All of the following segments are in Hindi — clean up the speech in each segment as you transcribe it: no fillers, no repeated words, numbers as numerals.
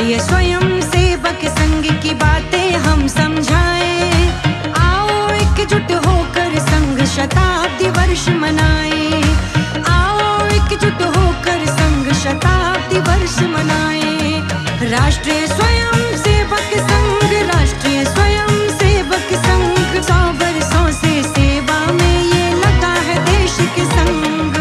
राष्ट्रीय स्वयं सेवक संघ की बातें हम समझाएं। आओ एकजुट होकर संघ शताब्दी वर्ष मनाएं। आओ एकजुट होकर संघ शताब्दी वर्ष मनाएं। राष्ट्रीय स्वयं सेवक संघ, राष्ट्रीय स्वयं सेवक संघ 100 वर्षों से सेवा में ये लगा है देश के संग।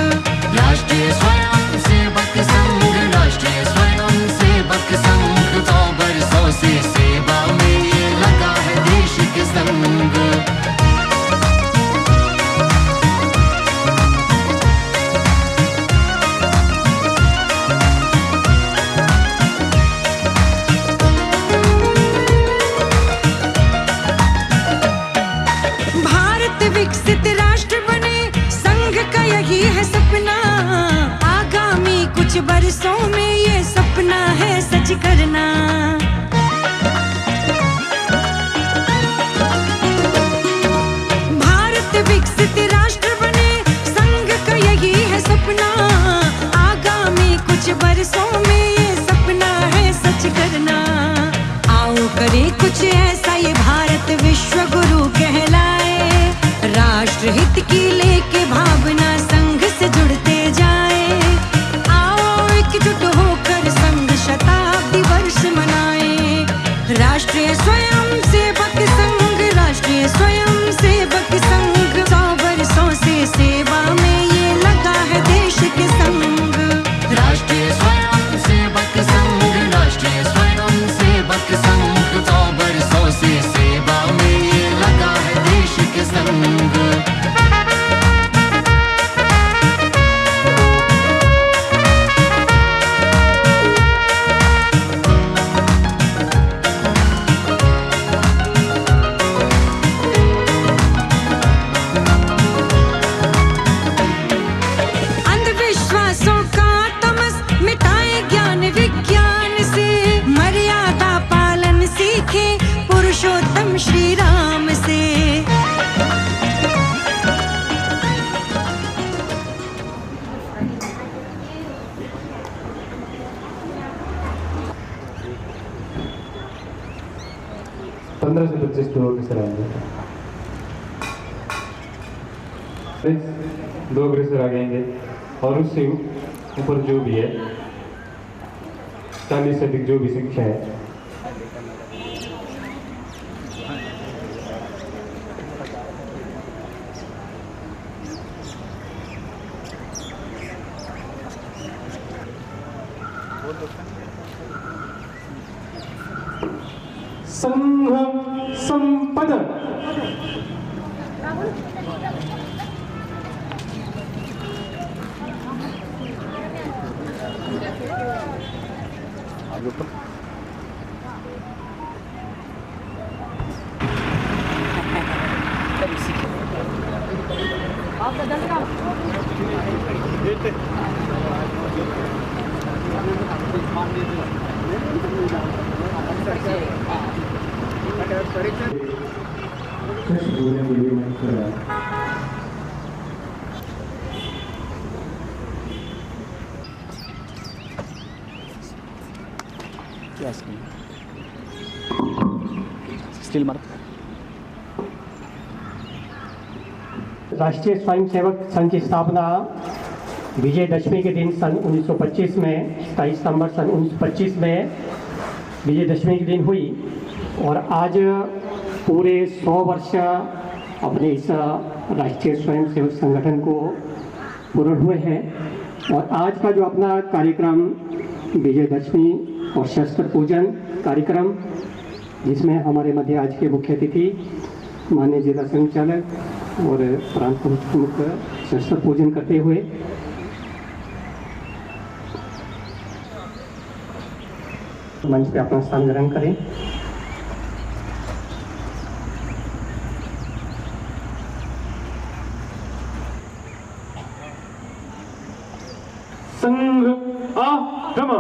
राष्ट्रीय स्वयं सेवक संघ, राष्ट्रीय स्वयं सेवक संघ 100 वर्षों से सेवा में ये लगा है देश के संग। भारत विकसित राष्ट्र बने, संघ का यही है सपना। आगामी कुछ बरसों में ये सपना है सच करना। भारत विकसित राष्ट्र बने, संघ का यही है सपना। आगामी कुछ बरसों में ये सपना है सच करना। आओ करें कुछ ऐसा ये भारत विश्व गुरु कहलाए। राष्ट्र हित की लेके भावना संघ से जुड़ते जाए। आओ एकजुट होकर संघ शताब्दी वर्ष मनाए। राष्ट्रीय स्वयं सेवक संघ, राष्ट्रीय स्वयं सेवक संघ 100 वर्षों से सेवा में ये लगा है देश के संग। राष्ट्रीय स्वयं सेवक संघ, राष्ट्रीय स्वयं सेवक संघ 100 वर्षों से सेवा में ये लगा है देश के संग। अंधविश्वासों का तमस मिटाए ज्ञान विज्ञान से। मर्यादा पालन सीखे पुरुषोत्तम श्री राम से। पंद्रह से 25 दो अग्रसर आएंगे। 2 अग्रसर आ जाएंगे और उससे ऊपर जो भी है 40 से अधिक जो भी संख्या है संघ संपद। Steel mark. राष्ट्रीय स्वयंसेवक संघ की स्थापना विजयदशमी के दिन सन 1925 में 27 सितंबर सन 1925 में विजयदशमी के दिन हुई और आज पूरे 100 वर्ष अपने इस राष्ट्रीय स्वयंसेवक संगठन को पूर्ण हुए हैं। और आज का जो अपना कार्यक्रम विजयदशमी और शस्त्र पूजन कार्यक्रम, जिसमें हमारे मध्य आज के मुख्य अतिथि माननीय जिला संचालक और प्रांत प्रमुख शस्त्र पूजन करते हुए मंच पे अपना स्थान ग्रहण करें। संघ आगम।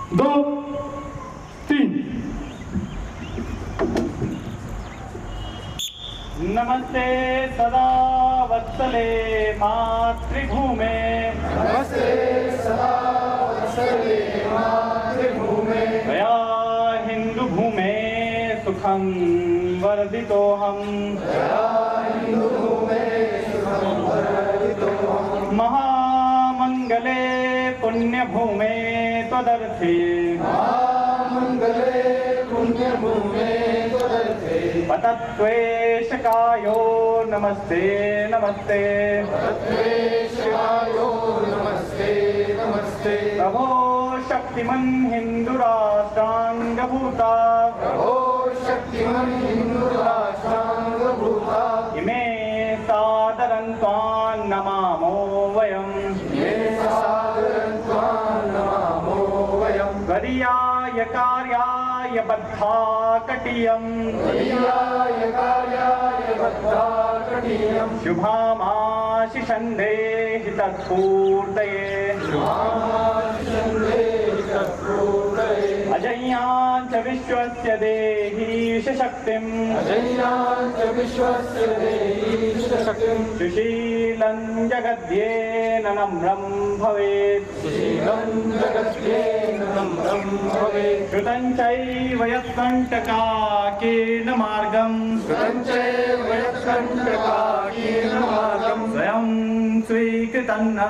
2 3। नमस्ते सदा वत्सले मातृभूमे, नमस्ते सदा वत्सले मातृभूमे, त्वया हिंदू भूमे सुखं वर्धितोऽहम्, महामंगले पुण्यभूमे त्वदर्थे, महामंगले पुण्यभूमे त्वदर्थे, पतत्वेशकायो नमस्ते नमस्ते, तत्त्वेशकायो नमस्ते नमस्ते, प्रभो शक्तिमन् हिन्दुराष्ट्राङ्गभूता, प्रभो शक्तिमन् हिन्दुराष्ट्राङ्गभूता, इमे सादरं त्वां नमामो वयम्, ये सादरं त्वां नमामो वयं, त्वदीयाय कार्याय बद्धाकटीयम्, त्वदीयाय कार्याय बद्धाकटीयं, शुभामाशिषं देहि तत्पूर्तये, शुभामाशिषं तत्पूर्तये, अजय्यां च विश्वस्य देहि शक्तिम्, अजय्यां च विश्वस्य देहि शक्तिं, सुशीलं जगद्येन नम्रं भवेत्, शीलं जगत्येन नम्रं भवेत्, श्रुतं चैव यत्कण्टकाकीर्न मार्गम्, कृतं चैव यत्कण्टकाकीर्न मार्गं, स्वयं स्वीकृतं न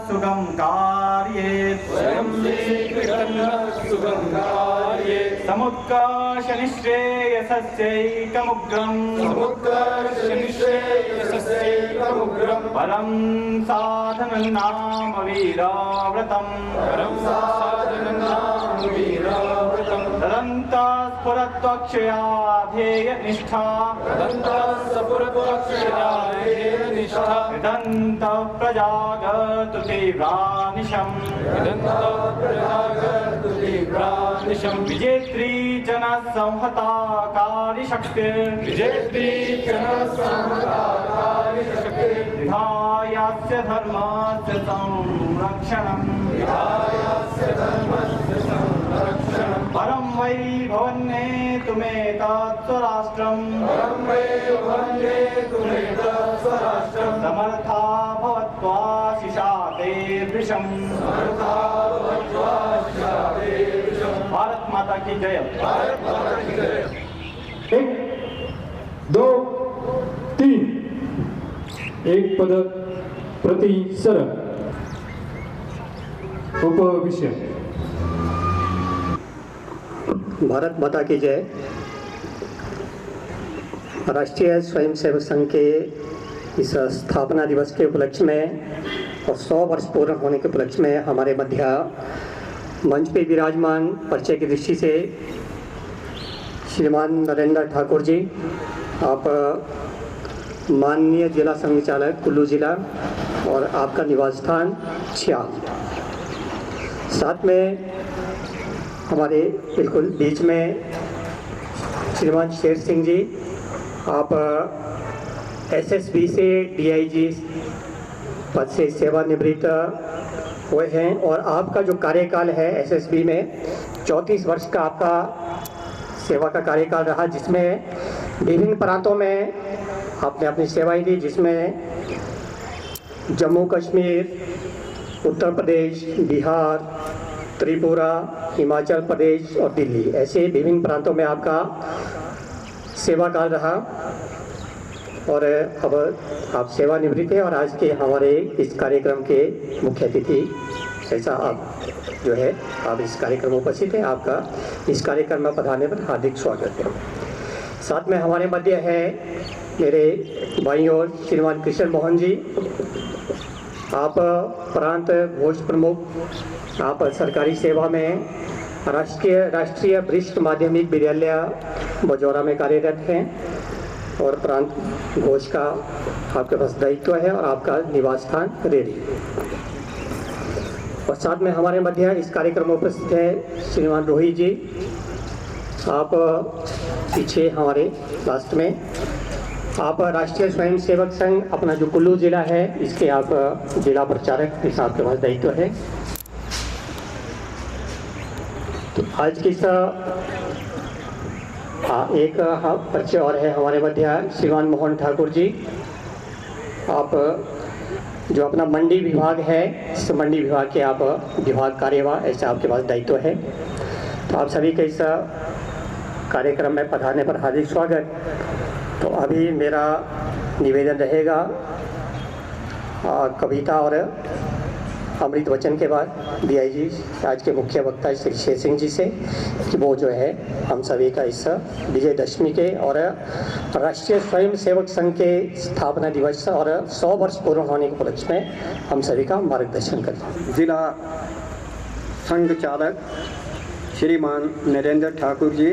सुगं कार्येत्, स्वयं स्वीकृतं न सुगं कार्ये, समुत्कर्षनिःश्रेयसस्यैकमुग्रम्, समुत्कर्षनिःश्रेयसस्यैकमुग्रं, परं साधनं नाम वीराव्रतम्, परं साधनं नाम वीराव्रतं, तदन्तः स्फुरत्वक्षया ध्येयनिष्ठा, तदन्तः सपुरत्वक्षराधेन निष्ठा, कृदन्तः प्रजागतु तीव्रानिशम्, इदन्तः प्रजागतु तीव्रानिशं, विजेत्री जनसंहताकारि शक्तिर्, विजेत्री जनसंहताकारि शक्तिर्, विधायास्य धर्मस्य संरक्षणम्, विधायास्य धर्मस्य संरक्षणं, परं वै भवन्नेतुमेतत् स्वराष्ट्रम्, परं वै वन्देतुमेतत् स्वराष्ट्रं, समर्था भवत्वा शिशातेर्विषम्, समर्था भवत्वा शिशातेर्विषं, भारत माता की जय। भारत माता की जय। 1 2 3। एक पदक प्रति सर। उपविषय। भारत माता की जय। राष्ट्रीय स्वयंसेवक संघ के इस स्थापना दिवस के उपलक्ष्य में और 100 वर्ष पूर्ण होने के उपलक्ष्य में हमारे मध्य मंच पे विराजमान परिचय की दृष्टि से श्रीमान नरेंद्र ठाकुर जी, आप माननीय जिला संचालक कुल्लू जिला और आपका निवास स्थान छियाल। साथ में हमारे बिल्कुल बीच में श्रीमान शेर सिंह जी, आप एसएसबी से डीआईजी पद से सेवानिवृत्त हुए हैं और आपका जो कार्यकाल है एसएसबी में 34 वर्ष का आपका सेवा का कार्यकाल रहा, जिसमें विभिन्न प्रांतों में आपने अपनी सेवाएं दी, जिसमें जम्मू कश्मीर, उत्तर प्रदेश, बिहार, त्रिपुरा, हिमाचल प्रदेश और दिल्ली, ऐसे विभिन्न प्रांतों में आपका सेवा काल रहा। और अब आप सेवानिवृत्त हैं और आज के हमारे इस कार्यक्रम के मुख्य अतिथि ऐसा आप जो है आप इस कार्यक्रम में उपस्थित हैं। आपका इस कार्यक्रम में पधारने पर हार्दिक स्वागत है। साथ में हमारे मध्य है मेरे भाई और श्रीमान कृष्ण मोहन जी, आप प्रांत घोष प्रमुख, आप सरकारी सेवा में राष्ट्रीय वरिष्ठ माध्यमिक विद्यालय बजौरा में कार्यरत हैं और प्रांत घोष का आपके पास दायित्व है और आपका निवास स्थान रेडी। और साथ में हमारे मध्य इस कार्यक्रम में उपस्थित है श्रीमान रोहित जी, आप पीछे हमारे लास्ट में आप राष्ट्रीय स्वयंसेवक संघ अपना जो कुल्लू जिला है इसके आप जिला प्रचारक, इस आपके पास दायित्व है। तो आज की एक परिचय और है हमारे मध्य श्रीमान मोहन ठाकुर जी। आप जो अपना मंडी विभाग है, इस मंडी विभाग के आप विभाग कार्यवाह ऐसा आपके पास दायित्व है। तो आप सभी के इस कार्यक्रम में पधारने पर हार्दिक स्वागत। तो अभी मेरा निवेदन रहेगा कविता और अमृत वचन के बाद डीआईजी आज के मुख्य वक्ता श्री शेर सिंह जी से कि वो जो है हम सभी का इस विजयदशमी के और राष्ट्रीय स्वयं सेवक संघ के स्थापना दिवस और 100 वर्ष पूर्ण होने के उपलक्ष्य में हम सभी का मार्गदर्शन करें। जिला संघ चालक श्रीमान नरेंद्र ठाकुर जी,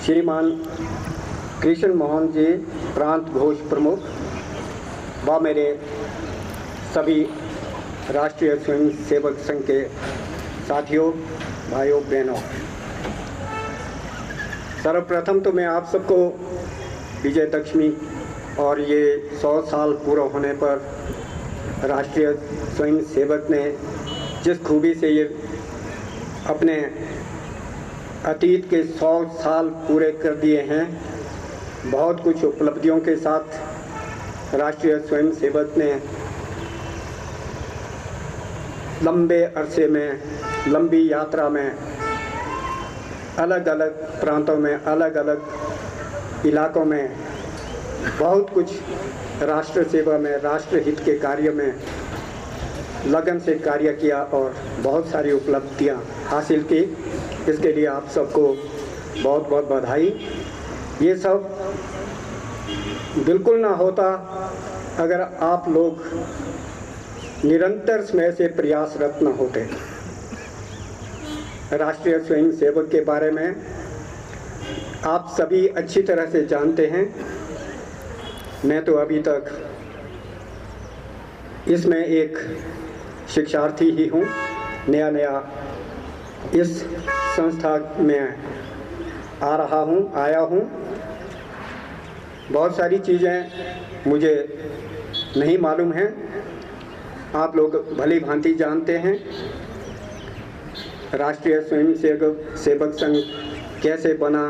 श्रीमान कृष्ण मोहन जी प्रांत घोष प्रमुख व मेरे सभी राष्ट्रीय स्वयं सेवक संघ के साथियों, भाइयों बहनों, सर्वप्रथम तो मैं आप सबको विजयदशमी और ये 100 साल पूरा होने पर राष्ट्रीय स्वयं सेवक ने जिस खूबी से ये अपने अतीत के 100 साल पूरे कर दिए हैं, बहुत कुछ उपलब्धियों के साथ राष्ट्रीय स्वयं सेवक ने लंबे अरसे में, लंबी यात्रा में, अलग अलग प्रांतों में, अलग अलग इलाकों में बहुत कुछ राष्ट्र सेवा में, राष्ट्र हित के कार्य में लगन से कार्य किया और बहुत सारी उपलब्धियां हासिल की। इसके लिए आप सबको बहुत बहुत बधाई। ये सब बिल्कुल ना होता अगर आप लोग निरंतर समय से प्रयासरत न होते। राष्ट्रीय स्वयं सेवक के बारे में आप सभी अच्छी तरह से जानते हैं। मैं तो अभी तक इसमें एक शिक्षार्थी ही हूँ, नया नया इस संस्था में आया हूँ। बहुत सारी चीज़ें मुझे नहीं मालूम हैं, आप लोग भली भांति जानते हैं। राष्ट्रीय स्वयं सेवक संघ कैसे बना,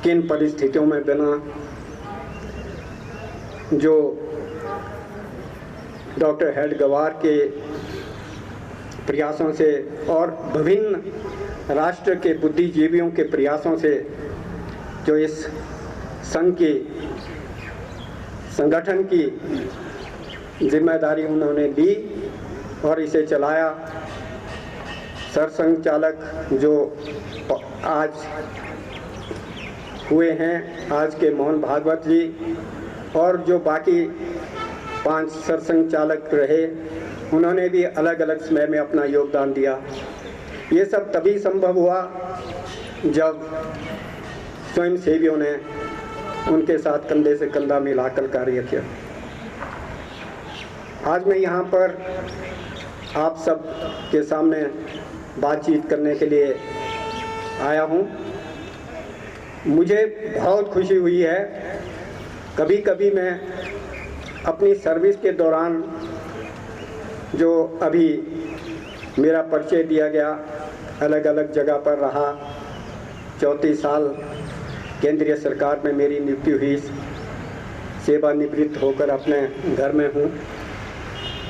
किन परिस्थितियों में बना, जो डॉक्टर हेडगेवार के प्रयासों से और विभिन्न राष्ट्र के बुद्धिजीवियों के प्रयासों से जो इस संघ की संगठन की जिम्मेदारी उन्होंने ली और इसे चलाया। सरसंघ चालक जो आज हुए हैं, आज के मोहन भागवत जी, और जो बाकी 5 सरसंघ चालक रहे, उन्होंने भी अलग अलग समय में अपना योगदान दिया। ये सब तभी संभव हुआ जब स्वयं सेवियों ने उनके साथ कंधे से कंधा मिलाकर कार्य किया। आज मैं यहाँ पर आप सब के सामने बातचीत करने के लिए आया हूँ। मुझे बहुत खुशी हुई है। कभी कभी मैं अपनी सर्विस के दौरान, जो अभी मेरा परिचय दिया गया, अलग अलग जगह पर रहा, 34 साल केंद्रीय सरकार में मेरी नियुक्ति हुई, सेवानिवृत्त होकर अपने घर में हूँ।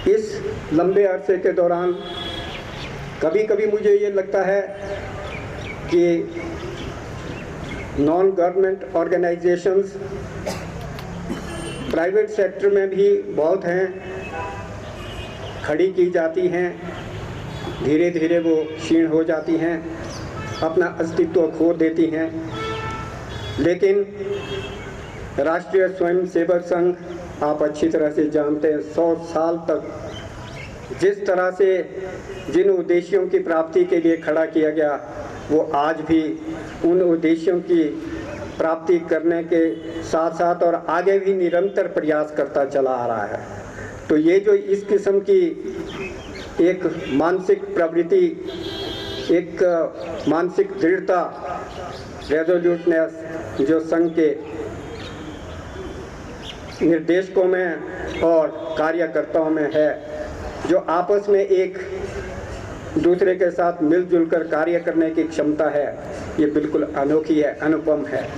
इस लंबे अरसे के दौरान कभी कभी मुझे ये लगता है कि non government organisations private sector में भी बहुत हैं, खड़ी की जाती हैं, धीरे धीरे वो क्षीण हो जाती हैं, अपना अस्तित्व खो देती हैं। लेकिन राष्ट्रीय स्वयं सेवक संघ, आप अच्छी तरह से जानते हैं, 100 साल तक जिस तरह से जिन उद्देश्यों की प्राप्ति के लिए खड़ा किया गया, वो आज भी उन उद्देश्यों की प्राप्ति करने के साथ साथ और आगे भी निरंतर प्रयास करता चला आ रहा है। तो ये जो इस किस्म की एक मानसिक प्रवृत्ति, एक मानसिक दृढ़ता, रेजोल्यूटनेस जो संघ के निर्देशकों में और कार्यकर्ताओं में है, जो आपस में एक दूसरे के साथ मिलजुल कर कार्य करने की क्षमता है, ये बिल्कुल अनोखी है, अनुपम है।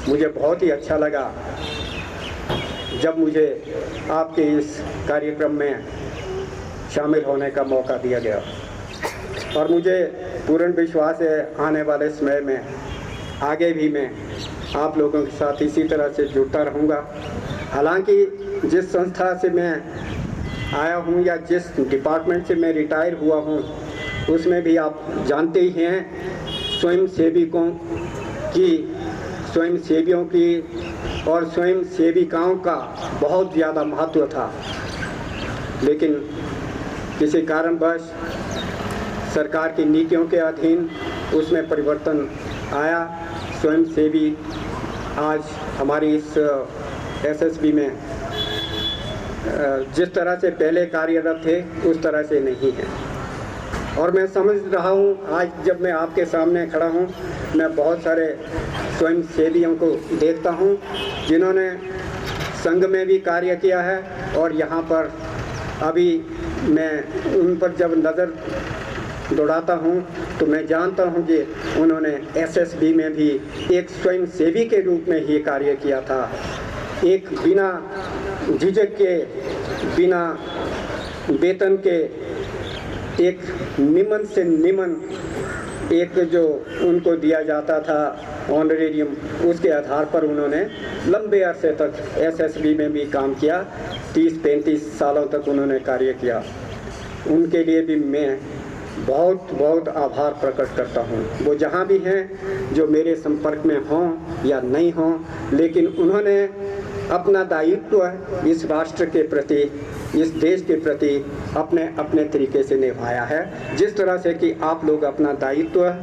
मुझे बहुत ही अच्छा लगा जब मुझे आपके इस कार्यक्रम में शामिल होने का मौका दिया गया, और मुझे पूर्ण विश्वास है आने वाले समय में आगे भी मैं आप लोगों के साथ इसी तरह से जुड़ता रहूँगा। हालांकि जिस संस्था से मैं आया हूँ या जिस डिपार्टमेंट से मैं रिटायर हुआ हूँ, उसमें भी आप जानते ही हैं स्वयंसेवियों की और स्वयं सेविकाओं का बहुत ज़्यादा महत्व था। लेकिन किसी कारणवश सरकार की नीतियों के अधीन उसमें परिवर्तन आया। स्वयंसेवी आज हमारी इस एसएसबी में जिस तरह से पहले कार्यरत थे उस तरह से नहीं है। और मैं समझ रहा हूँ, आज जब मैं आपके सामने खड़ा हूँ, मैं बहुत सारे स्वयंसेवियों को देखता हूँ जिन्होंने संघ में भी कार्य किया है, और यहाँ पर अभी मैं उन पर जब नज़र दौड़ाता हूँ तो मैं जानता हूँ कि उन्होंने एसएसबी में भी एक स्वयंसेवी के रूप में ही कार्य किया था। एक बिना झिझक के, बिना वेतन के, एक निमन से निमन एक जो उनको दिया जाता था ऑनरेरियम, उसके आधार पर उन्होंने लंबे अरसे तक एसएसबी में भी काम किया। 30-35 सालों तक उन्होंने कार्य किया। उनके लिए भी मैं बहुत बहुत आभार प्रकट करता हूँ। वो जहाँ भी हैं, जो मेरे संपर्क में हों या नहीं हों, लेकिन उन्होंने अपना दायित्व इस राष्ट्र के प्रति, इस देश के प्रति अपने अपने तरीके से निभाया है। जिस तरह से कि आप लोग अपना दायित्व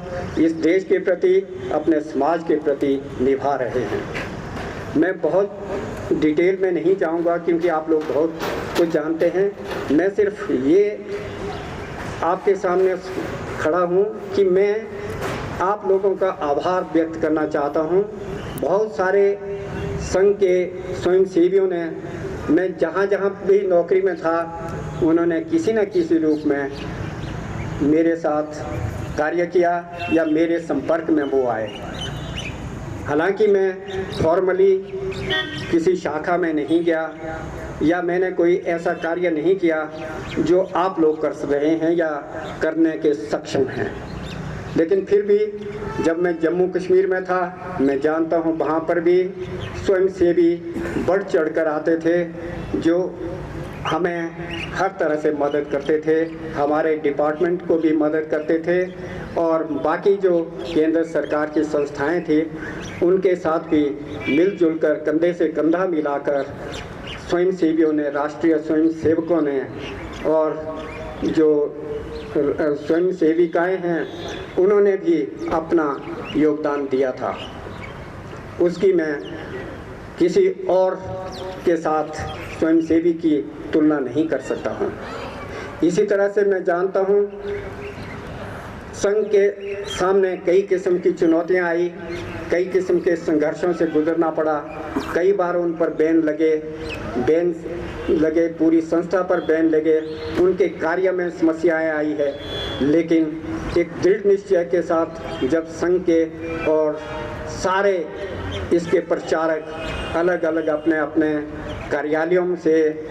इस देश के प्रति, अपने समाज के प्रति निभा रहे हैं। मैं बहुत डिटेल में नहीं जाऊंगा क्योंकि आप लोग बहुत कुछ जानते हैं। मैं सिर्फ ये आपके सामने खड़ा हूँ कि मैं आप लोगों का आभार व्यक्त करना चाहता हूँ। बहुत सारे संघ के स्वयंसेवियों ने, मैं जहाँ जहाँ भी नौकरी में था, उन्होंने किसी न किसी रूप में मेरे साथ कार्य किया या मेरे संपर्क में वो आए। हालांकि मैं फॉर्मली किसी शाखा में नहीं गया या मैंने कोई ऐसा कार्य नहीं किया जो आप लोग कर रहे हैं या करने के सक्षम हैं, लेकिन फिर भी जब मैं जम्मू कश्मीर में था, मैं जानता हूँ वहाँ पर भी स्वयंसेवी बढ़ चढ़ कर आते थे, जो हमें हर तरह से मदद करते थे, हमारे डिपार्टमेंट को भी मदद करते थे, और बाकी जो केंद्र सरकार की संस्थाएं थी उनके साथ भी मिलजुल कर, कंधे से कंधा मिलाकर स्वयंसेवियों ने, राष्ट्रीय स्वयंसेवकों ने और जो स्वयं सेविकाएँ हैं उन्होंने भी अपना योगदान दिया था। उसकी मैं किसी और के साथ स्वयंसेवी की तुलना नहीं कर सकता हूँ। इसी तरह से मैं जानता हूँ संघ के सामने कई किस्म की चुनौतियाँ आई, कई किस्म के संघर्षों से गुजरना पड़ा। कई बार उन पर बैन लगे, पूरी संस्था पर बैन लगे, उनके कार्य में समस्याएं आई है, लेकिन एक दृढ़ निश्चय के साथ जब संघ के और सारे इसके प्रचारक अलग अलग अपने अपने कार्यालयों से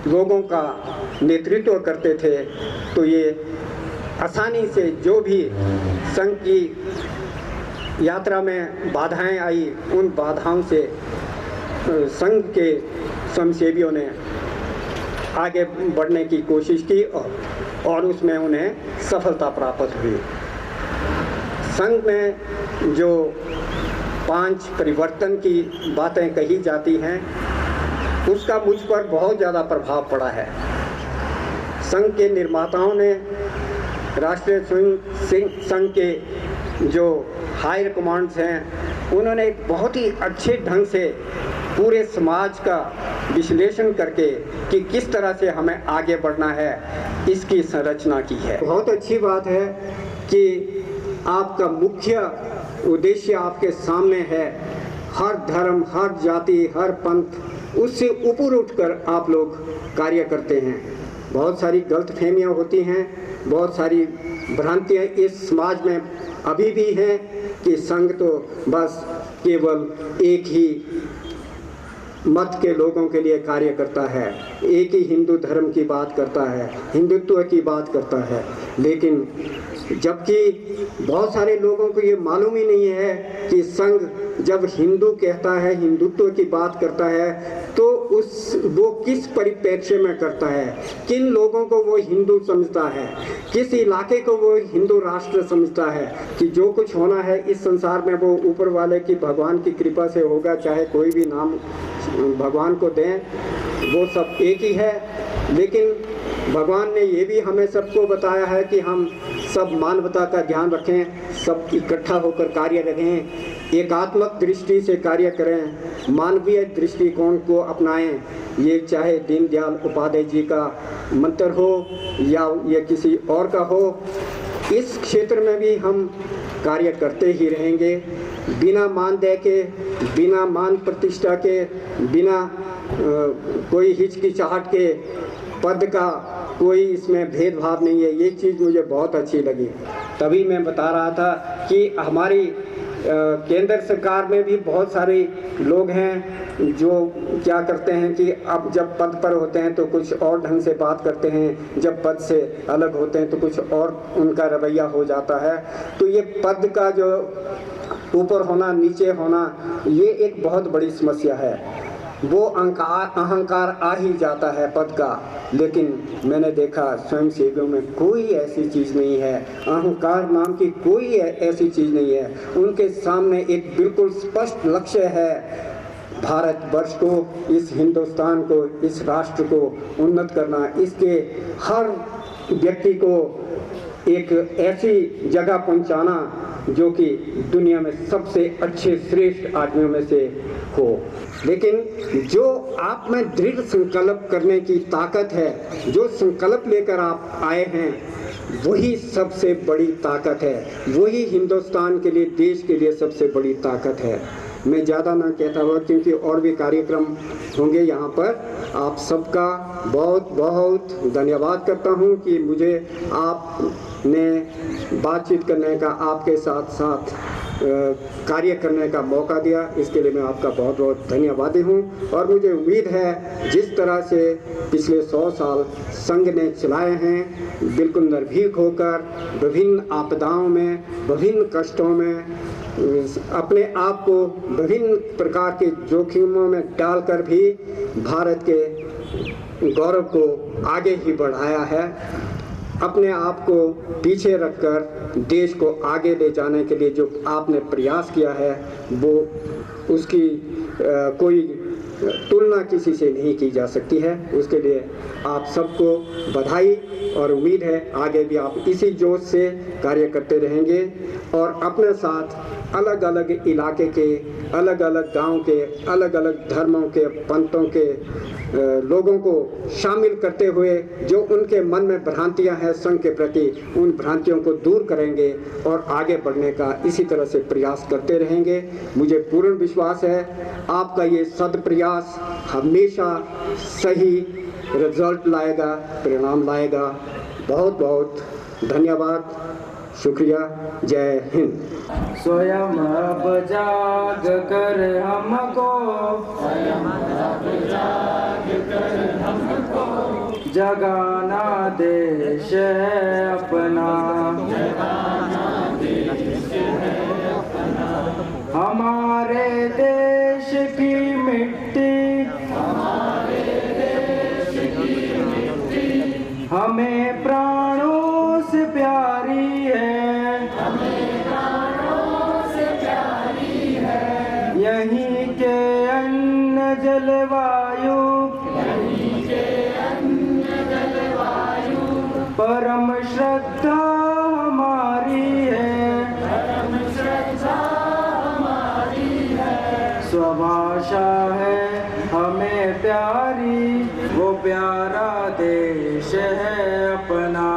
लोगों का नेतृत्व करते थे, तो ये आसानी से जो भी संघ की यात्रा में बाधाएं आई, उन बाधाओं से संघ के स्वयंसेवियों ने आगे बढ़ने की कोशिश की और उसमें उन्हें सफलता प्राप्त हुई। संघ में जो 5 परिवर्तन की बातें कही जाती हैं, उसका मुझ पर बहुत ज़्यादा प्रभाव पड़ा है। संघ के निर्माताओं ने, राष्ट्रीय स्वयं संघ के जो हायर कमांड्स हैं, उन्होंने एक बहुत ही अच्छे ढंग से पूरे समाज का विश्लेषण करके कि किस तरह से हमें आगे बढ़ना है, इसकी संरचना की है। बहुत अच्छी बात है कि आपका मुख्य उद्देश्य आपके सामने है। हर धर्म, हर जाति, हर पंथ, उससे ऊपर उठकर आप लोग कार्य करते हैं। बहुत सारी गलतफहमियां होती हैं बहुत सारी भ्रांतियाँ इस समाज में अभी भी हैं कि संघ तो बस केवल एक ही मत के लोगों के लिए कार्य करता है, एक ही हिंदू धर्म की बात करता है, हिंदुत्व की बात करता है। लेकिन जबकि बहुत सारे लोगों को ये मालूम ही नहीं है कि संघ जब हिंदू कहता है, हिंदुत्व की बात करता है, तो वो किस परिप्रेक्ष्य में करता है, किन लोगों को वो हिंदू समझता है, किस इलाके को वो हिंदू राष्ट्र समझता है, कि जो कुछ होना है इस संसार में वो ऊपर वाले की, भगवान की कृपा से होगा, चाहे कोई भी नाम भगवान को दें, वो सब एक ही है। लेकिन भगवान ने ये भी हमें सबको बताया है कि हम सब मानवता का ध्यान रखें, सब इकट्ठा होकर कार्य करें, एकात्मक दृष्टि से कार्य करें, मानवीय दृष्टिकोण को अपनाएं। ये चाहे दीनदयाल उपाध्याय जी का मंत्र हो या ये किसी और का हो, इस क्षेत्र में भी हम कार्य करते ही रहेंगे, बिना मानदेय के, बिना मान प्रतिष्ठा के, बिना कोई हिचकिचाहट के। पद का कोई इसमें भेदभाव नहीं है। ये चीज़ मुझे बहुत अच्छी लगी। तभी मैं बता रहा था कि हमारी केंद्र सरकार में भी बहुत सारे लोग हैं जो क्या करते हैं कि अब जब पद पर होते हैं तो कुछ और ढंग से बात करते हैं, जब पद से अलग होते हैं तो कुछ और उनका रवैया हो जाता है। तो ये पद का जो ऊपर होना, नीचे होना, ये एक बहुत बड़ी समस्या है। वो अहंकार आ ही जाता है पद का। लेकिन मैंने देखा स्वयं सेवियों में कोई ऐसी चीज़ नहीं है, अहंकार नाम की कोई ऐसी चीज़ नहीं है। उनके सामने एक बिल्कुल स्पष्ट लक्ष्य है, भारतवर्ष को, इस हिंदुस्तान को, इस राष्ट्र को उन्नत करना, इसके हर व्यक्ति को एक ऐसी जगह पहुंचाना जो कि दुनिया में सबसे अच्छे श्रेष्ठ आदमियों में से हो। लेकिन जो आप में दृढ़ संकल्प करने की ताकत है, जो संकल्प लेकर आप आए हैं, वही सबसे बड़ी ताकत है, वही हिंदुस्तान के लिए, देश के लिए सबसे बड़ी ताकत है। मैं ज़्यादा ना कहता हुआ, क्योंकि और भी कार्यक्रम होंगे यहाँ पर। आप सबका बहुत बहुत धन्यवाद करता हूँ कि मुझे आपने बातचीत करने का, आपके साथ साथ कार्य करने का मौका दिया। इसके लिए मैं आपका बहुत बहुत धन्यवादी हूँ। और मुझे उम्मीद है जिस तरह से पिछले 100 साल संघ ने चलाए हैं, बिल्कुल निर्भीक होकर, विभिन्न आपदाओं में, विभिन्न कष्टों में अपने आप को विभिन्न प्रकार के जोखिमों में डालकर भी भारत के गौरव को आगे ही बढ़ाया है। अपने आप को पीछे रखकर देश को आगे ले जाने के लिए जो आपने प्रयास किया है, वो उसकी कोई तुलना किसी से नहीं की जा सकती है। उसके लिए आप सबको बधाई और उम्मीद है आगे भी आप इसी जोश से कार्य करते रहेंगे और अपने साथ अलग अलग इलाके के, अलग अलग गांव के, अलग अलग धर्मों के, पंथों के लोगों को शामिल करते हुए जो उनके मन में भ्रांतियां हैं संघ के प्रति, उन भ्रांतियों को दूर करेंगे और आगे बढ़ने का इसी तरह से प्रयास करते रहेंगे। मुझे पूर्ण विश्वास है आपका ये सद प्रयास हमेशा सही रिजल्ट लाएगा, परिणाम लाएगा। बहुत बहुत धन्यवाद, शुक्रिया, जय हिंद। स्वयं अब जाग कर हमको, जगाना देश है अपना, हमारे देश की मिट्टी, हमें प्राणों से प्यारी है, यहीं के अन्न जलवायु, परम श्रद्धा हमारी है, स्वभाषा है हमें प्यारी, वो प्यारा देश है अपना,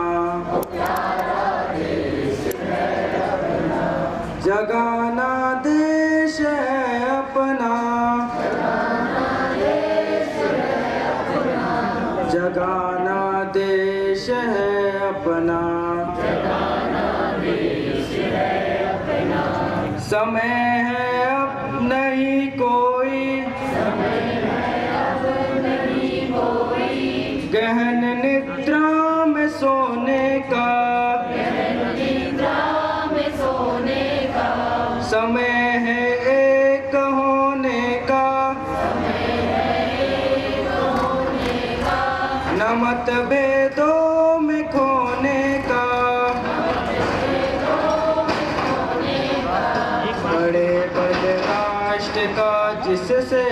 जगाना देश है अपना, जगाना देश है अपना। समय है अब नहीं कोई गहन निद्रा में सोने का समय है एक होने का न मतभेदों में खोने का बड़े बड़े राष्ट्र का जिससे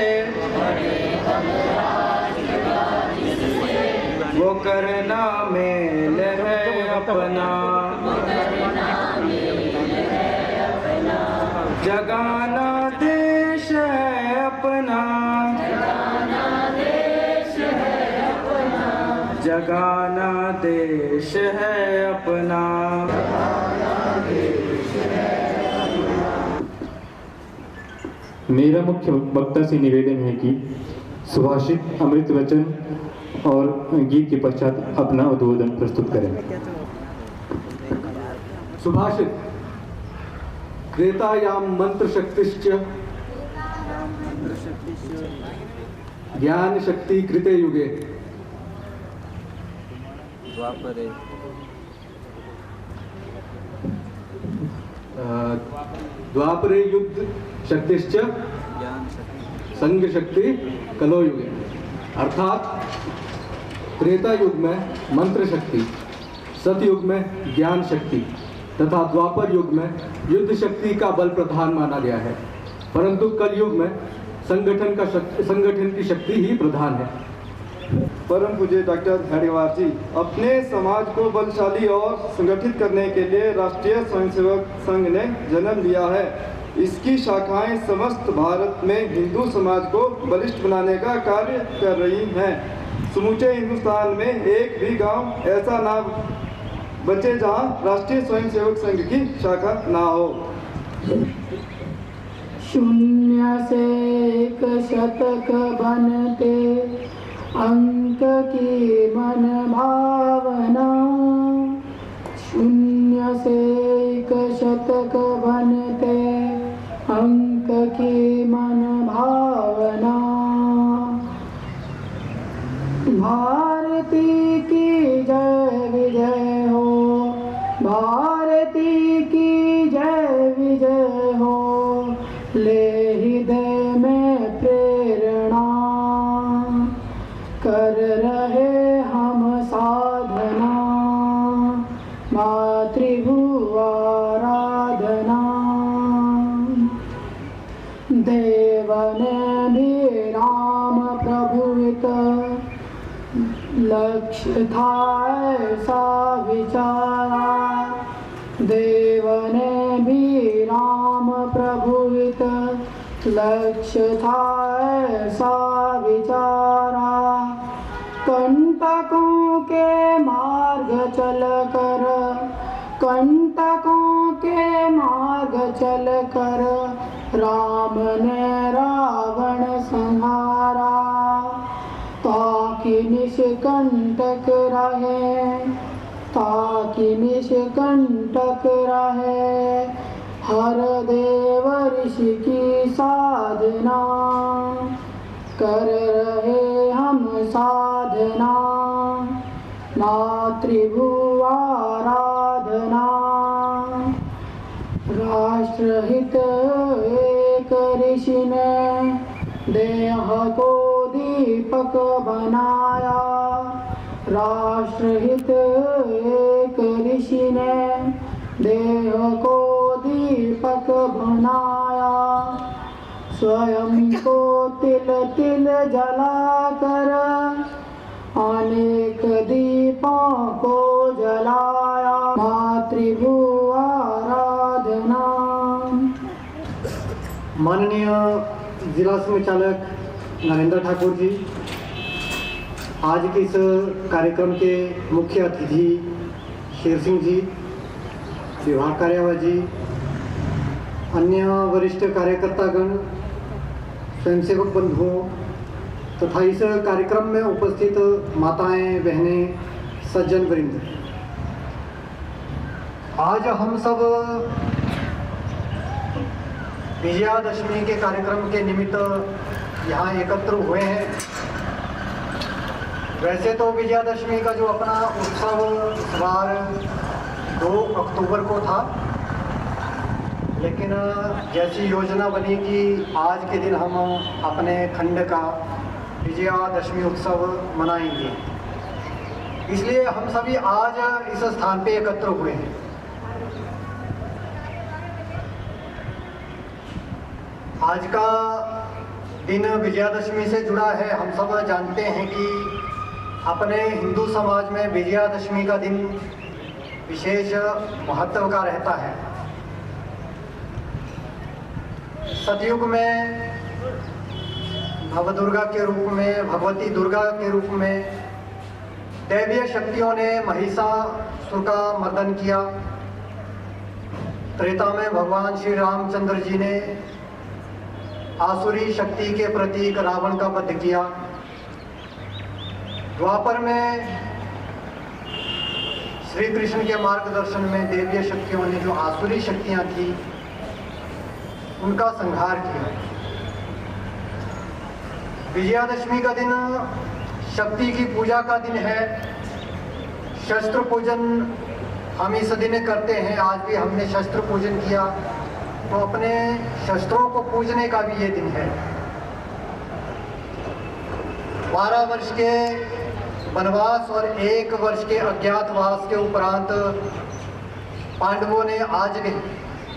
वो करना मेल है अपना जगाना देश है अपना जगाना देश है अपना मेरा मुख्य वक्ता से निवेदन है कि सुभाषित अमृत वचन और गीत के पश्चात अपना उद्बोधन प्रस्तुत करें। सुभाषित त्रेतायां मंत्र शक्तिश्च ज्ञान शक्ति कृते युगे द्वापरे युद्ध शक्तिश्च संघ शक्ति कलो युगे। अर्थात त्रेता युग में मंत्र शक्ति, सतयुग में ज्ञान शक्ति तथा द्वापर युग में युद्ध शक्ति का बल प्रधान माना गया है, परंतु कलयुग में संगठन की शक्ति ही प्रधान है। परम पूज्य डॉक्टर हरिवार जी अपने समाज को बलशाली और संगठित करने के लिए राष्ट्रीय स्वयंसेवक संघ ने जन्म लिया है। इसकी शाखाएं समस्त भारत में हिंदू समाज को बलिष्ठ बनाने का कार्य कर रही हैं। समूचे हिंदुस्तान में एक भी गांव ऐसा ना बचे जहां राष्ट्रीय स्वयंसेवक संघ की शाखा ना हो। शून्य से एक शतक बनते अंक की मन भावना, शून्य से एक शतक बनते अंक की मन भावना। भारती की जय विजय हो, भारती की जय विजय हो, ले हृदय में प्रेरणा कर रहे हम साधना, मातृभुवाराधना। देव ने भी राम प्रभुवित लक्ष्य था ऐसा विचारा, देव ने भी राम प्रभुवित लक्ष्य था ऐसा विचारा। कंटकों के मार्ग चल कर, कंटकों के मार्ग चल कर राम ने रावण संहारा, ताकि निष्कंटक रहे, ताकि निष्कंटक रहे हर देव ऋषि की साधना, कर रहे हम साधना, मातृभुवाराधना। राष्ट्रहित एक ऋषि ने देह को दीपक बनाया, राष्ट्रहित एक ऋषि ने देह को दीपक बनाया। स्वयं को तिल तिल जलाकर अनेक दीपों को जलाया, मातृभुवाराधना। माननीय जिला संचालक नरेंद्र ठाकुर जी, आज के इस कार्यक्रम के मुख्य अतिथि शेर सिंह जी, विभाग कार्यवाह जी, अन्य वरिष्ठ कार्यकर्तागण, स्वयंसेवक बंधुओं तथा इस कार्यक्रम में उपस्थित माताएं, बहनें, सज्जन वृंद, आज हम सब विजयादशमी के कार्यक्रम के निमित्त यहाँ एकत्र हुए हैं। वैसे तो विजयादशमी का जो अपना उत्सव इस बार 2 अक्टूबर को था, लेकिन जैसी योजना बनी कि आज के दिन हम अपने खंड का विजयादशमी उत्सव मनाएंगे, इसलिए हम सभी आज इस स्थान पे एकत्र हुए हैं। आज का दिन विजयादशमी से जुड़ा है। हम सब जानते हैं कि अपने हिंदू समाज में विजयादशमी का दिन विशेष महत्व का रहता है। सतयुग में नवदुर्गा के रूप में, भगवती दुर्गा के रूप में दैवीय शक्तियों ने महिषासुर का मर्दन किया। त्रेता में भगवान श्री रामचंद्र जी ने आसुरी शक्ति के प्रतीक रावण का वध किया। द्वापर में श्री कृष्ण के मार्गदर्शन में दैवीय शक्तियों ने जो आसुरी शक्तियां थी उनका संहार किया। विजयादशमी का दिन शक्ति की पूजा का दिन है। शस्त्र पूजन हम इस दिन करते हैं। आज भी हमने शस्त्र पूजन किया, तो अपने शस्त्रों को पूजने का भी ये दिन है। 12 वर्ष के वनवास और 1 वर्ष के अज्ञातवास के उपरांत पांडवों ने आज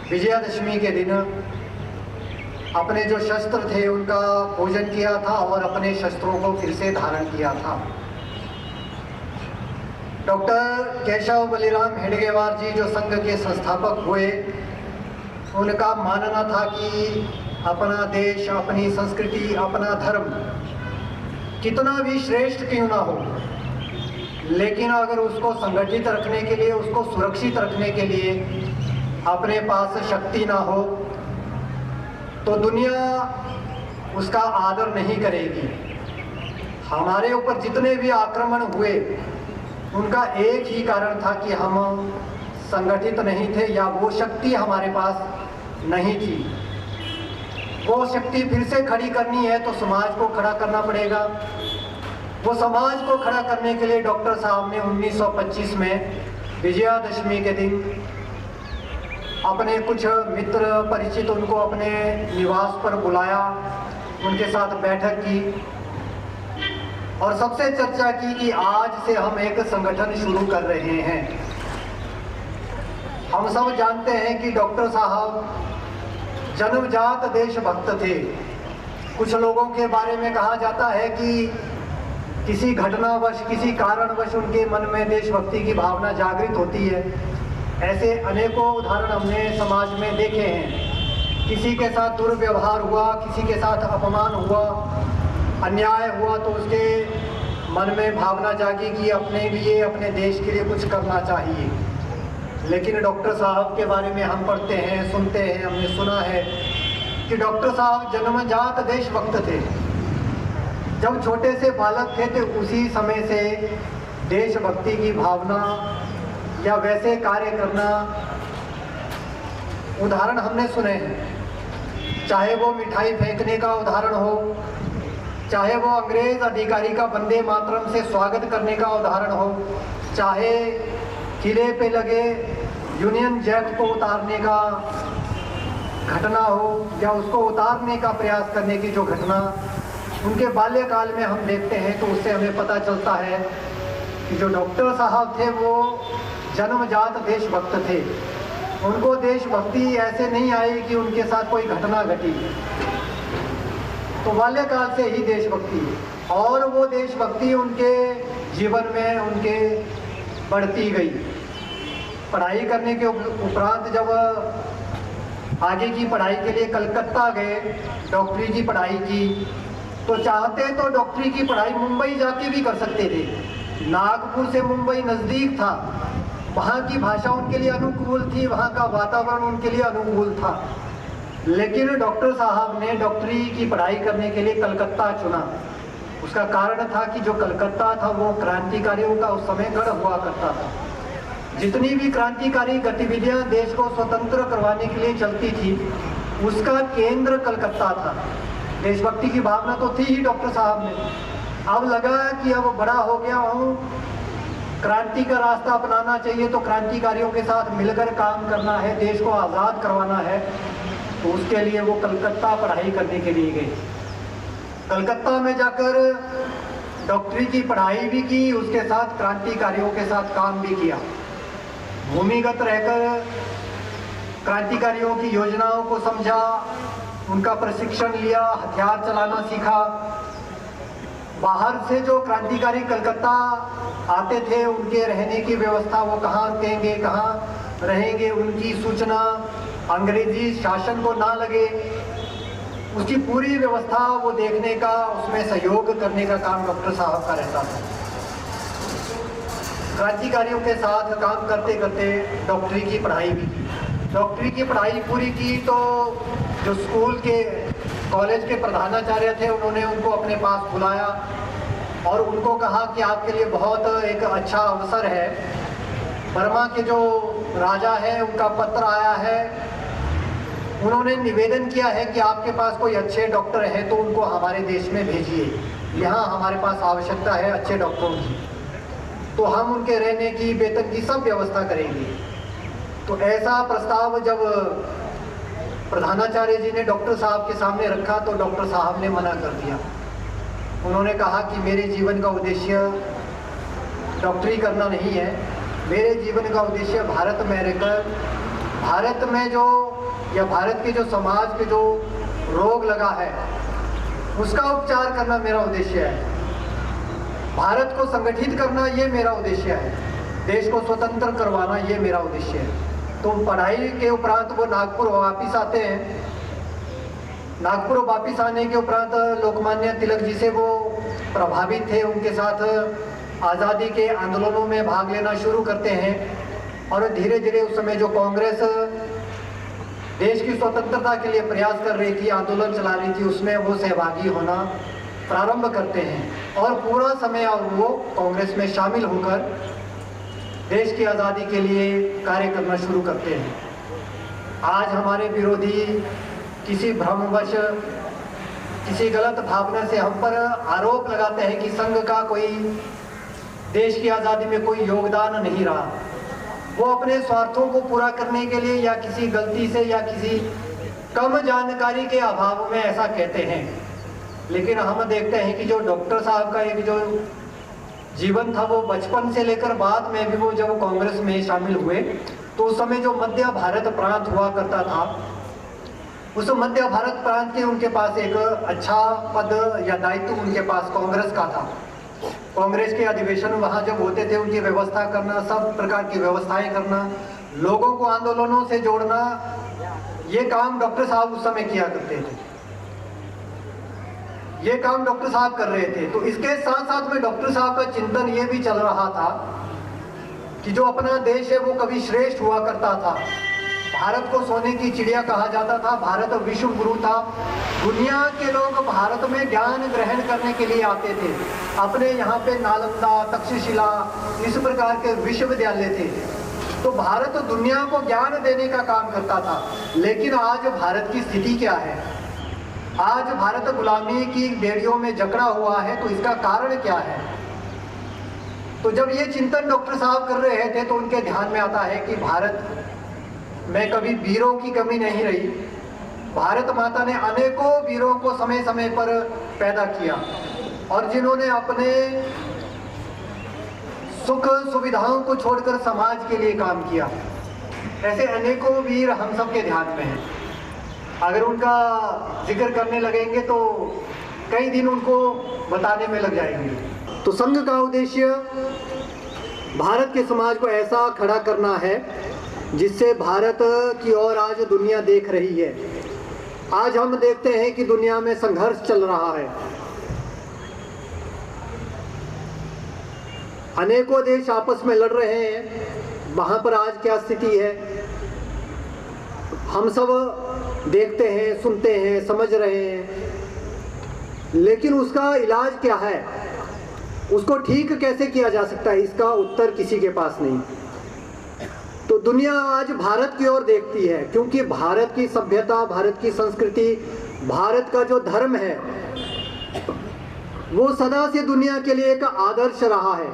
विजयादशमी के दिन अपने जो शस्त्र थे उनका पूजन किया था और अपने शस्त्रों को फिर से धारण किया था। डॉक्टर केशव बलिराम हेडगेवार जी जो संघ के संस्थापक हुए, उनका मानना था कि अपना देश, अपनी संस्कृति, अपना धर्म कितना भी श्रेष्ठ क्यों ना हो, लेकिन अगर उसको संगठित रखने के लिए, उसको सुरक्षित रखने के लिए अपने पास शक्ति ना हो तो दुनिया उसका आदर नहीं करेगी। हमारे ऊपर जितने भी आक्रमण हुए उनका एक ही कारण था कि हम संगठित नहीं थे या वो शक्ति हमारे पास नहीं थी। वो शक्ति फिर से खड़ी करनी है तो समाज को खड़ा करना पड़ेगा। वो समाज को खड़ा करने के लिए डॉक्टर साहब ने 1925 में विजयादशमी के दिन अपने कुछ मित्र परिचित उनको अपने निवास पर बुलाया, उनके साथ बैठक की और सबसे चर्चा की कि आज से हम एक संगठन शुरू कर रहे हैं। हम सब जानते हैं कि डॉक्टर साहब जन्मजात देशभक्त थे। कुछ लोगों के बारे में कहा जाता है कि किसी घटनावश, किसी कारणवश उनके मन में देशभक्ति की भावना जागृत होती है। ऐसे अनेकों उदाहरण हमने समाज में देखे हैं। किसी के साथ दुर्व्यवहार हुआ, किसी के साथ अपमान हुआ, अन्याय हुआ तो उसके मन में भावना जागी कि अपने लिए, अपने देश के लिए कुछ करना चाहिए। लेकिन डॉक्टर साहब के बारे में हम पढ़ते हैं, सुनते हैं, हमने सुना है कि डॉक्टर साहब जन्मजात देशभक्त थे। जब छोटे से बालक थे तो उसी समय से देशभक्ति की भावना या वैसे कार्य करना उदाहरण हमने सुने हैं। चाहे वो मिठाई फेंकने का उदाहरण हो, चाहे वो अंग्रेज अधिकारी का वंदे मातरम से स्वागत करने का उदाहरण हो, चाहे किले पे लगे यूनियन जैक को उतारने का घटना हो या उसको उतारने का प्रयास करने की जो घटना उनके बाल्यकाल में हम देखते हैं, तो उससे हमें पता चलता है कि जो डॉक्टर साहब थे वो जन्मजात देशभक्त थे। उनको देशभक्ति ऐसे नहीं आई कि उनके साथ कोई घटना घटी, तो बाल्यकाल से ही देशभक्ति, और वो देशभक्ति उनके जीवन में उनके बढ़ती गई। पढ़ाई करने के उपरांत जब आगे की पढ़ाई के लिए कलकत्ता गए, डॉक्टरी की पढ़ाई की, तो चाहते तो डॉक्टरी की पढ़ाई मुंबई जाके भी कर सकते थे। नागपुर से मुंबई नज़दीक था, वहाँ की भाषा उनके लिए अनुकूल थी, वहाँ का वातावरण उनके लिए अनुकूल था। लेकिन डॉक्टर साहब ने डॉक्टरी की पढ़ाई करने के लिए कलकत्ता चुना। उसका कारण था कि जो कलकत्ता था वो क्रांतिकारियों का उस समय गढ़ हुआ करता था। जितनी भी क्रांतिकारी गतिविधियां देश को स्वतंत्र करवाने के लिए चलती थी उसका केंद्र कलकत्ता था। देशभक्ति की भावना तो थी ही डॉक्टर साहब में। अब लगा कि अब बड़ा हो गया हूँ, क्रांति का रास्ता अपनाना चाहिए, तो क्रांतिकारियों के साथ मिलकर काम करना है, देश को आज़ाद करवाना है। तो उसके लिए वो कलकत्ता पढ़ाई करने के लिए गए। कलकत्ता में जाकर डॉक्टरी की पढ़ाई भी की, उसके साथ क्रांतिकारियों के साथ काम भी किया। भूमिगत रहकर क्रांतिकारियों की योजनाओं को समझा, उनका प्रशिक्षण लिया, हथियार चलाना सीखा। बाहर से जो क्रांतिकारी कलकत्ता आते थे, उनके रहने की व्यवस्था, वो कहाँ रुकेंगे, कहाँ रहेंगे, उनकी सूचना अंग्रेजी शासन को ना लगे, उसकी पूरी व्यवस्था वो देखने का, उसमें सहयोग करने का काम डॉक्टर साहब का रहता था। क्रांतिकारियों के साथ काम करते करते डॉक्टरी की पढ़ाई भी की। डॉक्टरी की पढ़ाई पूरी की तो जो स्कूल के कॉलेज के प्रधानाचार्य थे, उन्होंने उनको अपने पास बुलाया और उनको कहा कि आपके लिए बहुत एक अच्छा अवसर है। बर्मा के जो राजा हैं, उनका पत्र आया है, उन्होंने निवेदन किया है कि आपके पास कोई अच्छे डॉक्टर हैं तो उनको हमारे देश में भेजिए। यहाँ हमारे पास आवश्यकता है अच्छे डॉक्टरों की, तो हम उनके रहने की, वेतन की सब व्यवस्था करेंगे। तो ऐसा प्रस्ताव जब प्रधानाचार्य जी ने डॉक्टर साहब के सामने रखा तो डॉक्टर साहब ने मना कर दिया। उन्होंने कहा कि मेरे जीवन का उद्देश्य डॉक्टरी करना नहीं है, मेरे जीवन का उद्देश्य भारत में रहकर, भारत में जो, या भारत के जो समाज के जो रोग लगा है उसका उपचार करना मेरा उद्देश्य है। भारत को संगठित करना ये मेरा उद्देश्य है, देश को स्वतंत्र करवाना ये मेरा उद्देश्य है। तो पढ़ाई के उपरांत वो नागपुर वापस आते हैं। नागपुर वापस आने के उपरांत लोकमान्य तिलक जी से वो प्रभावित थे, उनके साथ आज़ादी के आंदोलनों में भाग लेना शुरू करते हैं और धीरे धीरे उस समय जो कांग्रेस देश की स्वतंत्रता के लिए प्रयास कर रही थी, आंदोलन चला रही थी, उसमें वो सहभागी होना प्रारंभ करते हैं और पूरा समय और वो कांग्रेस में शामिल होकर देश की आज़ादी के लिए कार्य करना शुरू करते हैं। आज हमारे विरोधी किसी भ्रमवश, किसी गलत भावना से हम पर आरोप लगाते हैं कि संघ का कोई देश की आज़ादी में कोई योगदान नहीं रहा। वो अपने स्वार्थों को पूरा करने के लिए या किसी गलती से या किसी कम जानकारी के अभाव में ऐसा कहते हैं। लेकिन हम देखते हैं कि जो डॉक्टर साहब का एक जो जीवन था, वो बचपन से लेकर बाद में भी, वो जब कांग्रेस में शामिल हुए तो उस समय जो मध्य भारत प्रांत हुआ करता था, उस मध्य भारत प्रांत के उनके पास एक अच्छा पद या दायित्व उनके पास कांग्रेस का था। कांग्रेस के अधिवेशन वहाँ जब होते थे, उनकी व्यवस्था करना, सब प्रकार की व्यवस्थाएं करना, लोगों को आंदोलनों से जोड़ना, ये काम डॉक्टर साहब उस समय किया करते थे। ये काम डॉक्टर साहब कर रहे थे। तो इसके साथ साथ में डॉक्टर साहब का चिंतन ये भी चल रहा था कि जो अपना देश है वो कभी श्रेष्ठ हुआ करता था। भारत को सोने की चिड़िया कहा जाता था, भारत विश्व गुरु था। दुनिया के लोग भारत में ज्ञान ग्रहण करने के लिए आते थे। अपने यहाँ पे नालंदा, तक्षशिला, इस प्रकार के विश्वविद्यालय थे। तो भारत दुनिया को ज्ञान देने का काम करता था। लेकिन आज भारत की स्थिति क्या है? आज भारत गुलामी की बेड़ियों में जकड़ा हुआ है। तो इसका कारण क्या है? तो जब ये चिंतन डॉक्टर साहब कर रहे थे तो उनके ध्यान में आता है कि भारत में कभी वीरों की कमी नहीं रही। भारत माता ने अनेकों वीरों को समय समय पर पैदा किया और जिन्होंने अपने सुख सुविधाओं को छोड़कर समाज के लिए काम किया। ऐसे अनेकों वीर हम सबके ध्यान में हैं। अगर उनका जिक्र करने लगेंगे तो कई दिन उनको बताने में लग जाएंगे। तो संघ का उद्देश्य भारत के समाज को ऐसा खड़ा करना है जिससे भारत की ओर आज दुनिया देख रही है। आज हम देखते हैं कि दुनिया में संघर्ष चल रहा है। अनेकों देश आपस में लड़ रहे हैं। वहाँ पर आज क्या स्थिति है हम सब देखते हैं, सुनते हैं, समझ रहे हैं। लेकिन उसका इलाज क्या है, उसको ठीक कैसे किया जा सकता है, इसका उत्तर किसी के पास नहीं। तो दुनिया आज भारत की ओर देखती है, क्योंकि भारत की सभ्यता, भारत की संस्कृति, भारत का जो धर्म है वो सदा से दुनिया के लिए एक आदर्श रहा है।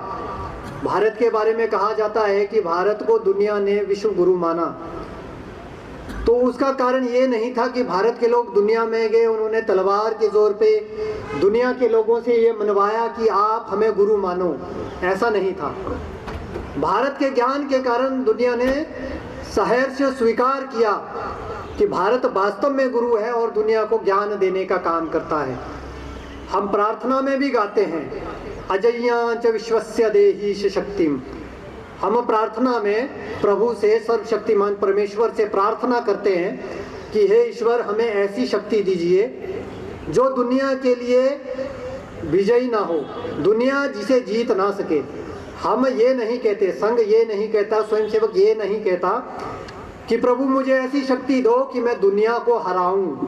भारत के बारे में कहा जाता है कि भारत को दुनिया ने विश्व गुरु माना। तो उसका कारण ये नहीं था कि भारत के लोग दुनिया में गए, उन्होंने तलवार के जोर पे दुनिया के लोगों से ये मनवाया कि आप हमें गुरु मानो, ऐसा नहीं था। भारत के ज्ञान के कारण दुनिया ने सहर्ष स्वीकार किया कि भारत वास्तव में गुरु है और दुनिया को ज्ञान देने का काम करता है। हम प्रार्थना में भी गाते हैं, अजय्या च विश्वस्य देहीश शक्तिम। हम प्रार्थना में प्रभु से, सर्वशक्तिमान परमेश्वर से प्रार्थना करते हैं कि हे ईश्वर, हमें ऐसी शक्ति दीजिए जो दुनिया के लिए विजयी ना हो, दुनिया जिसे जीत ना सके। हम ये नहीं कहते, संघ ये नहीं कहता, स्वयंसेवक ये नहीं कहता कि प्रभु मुझे ऐसी शक्ति दो कि मैं दुनिया को हराऊं।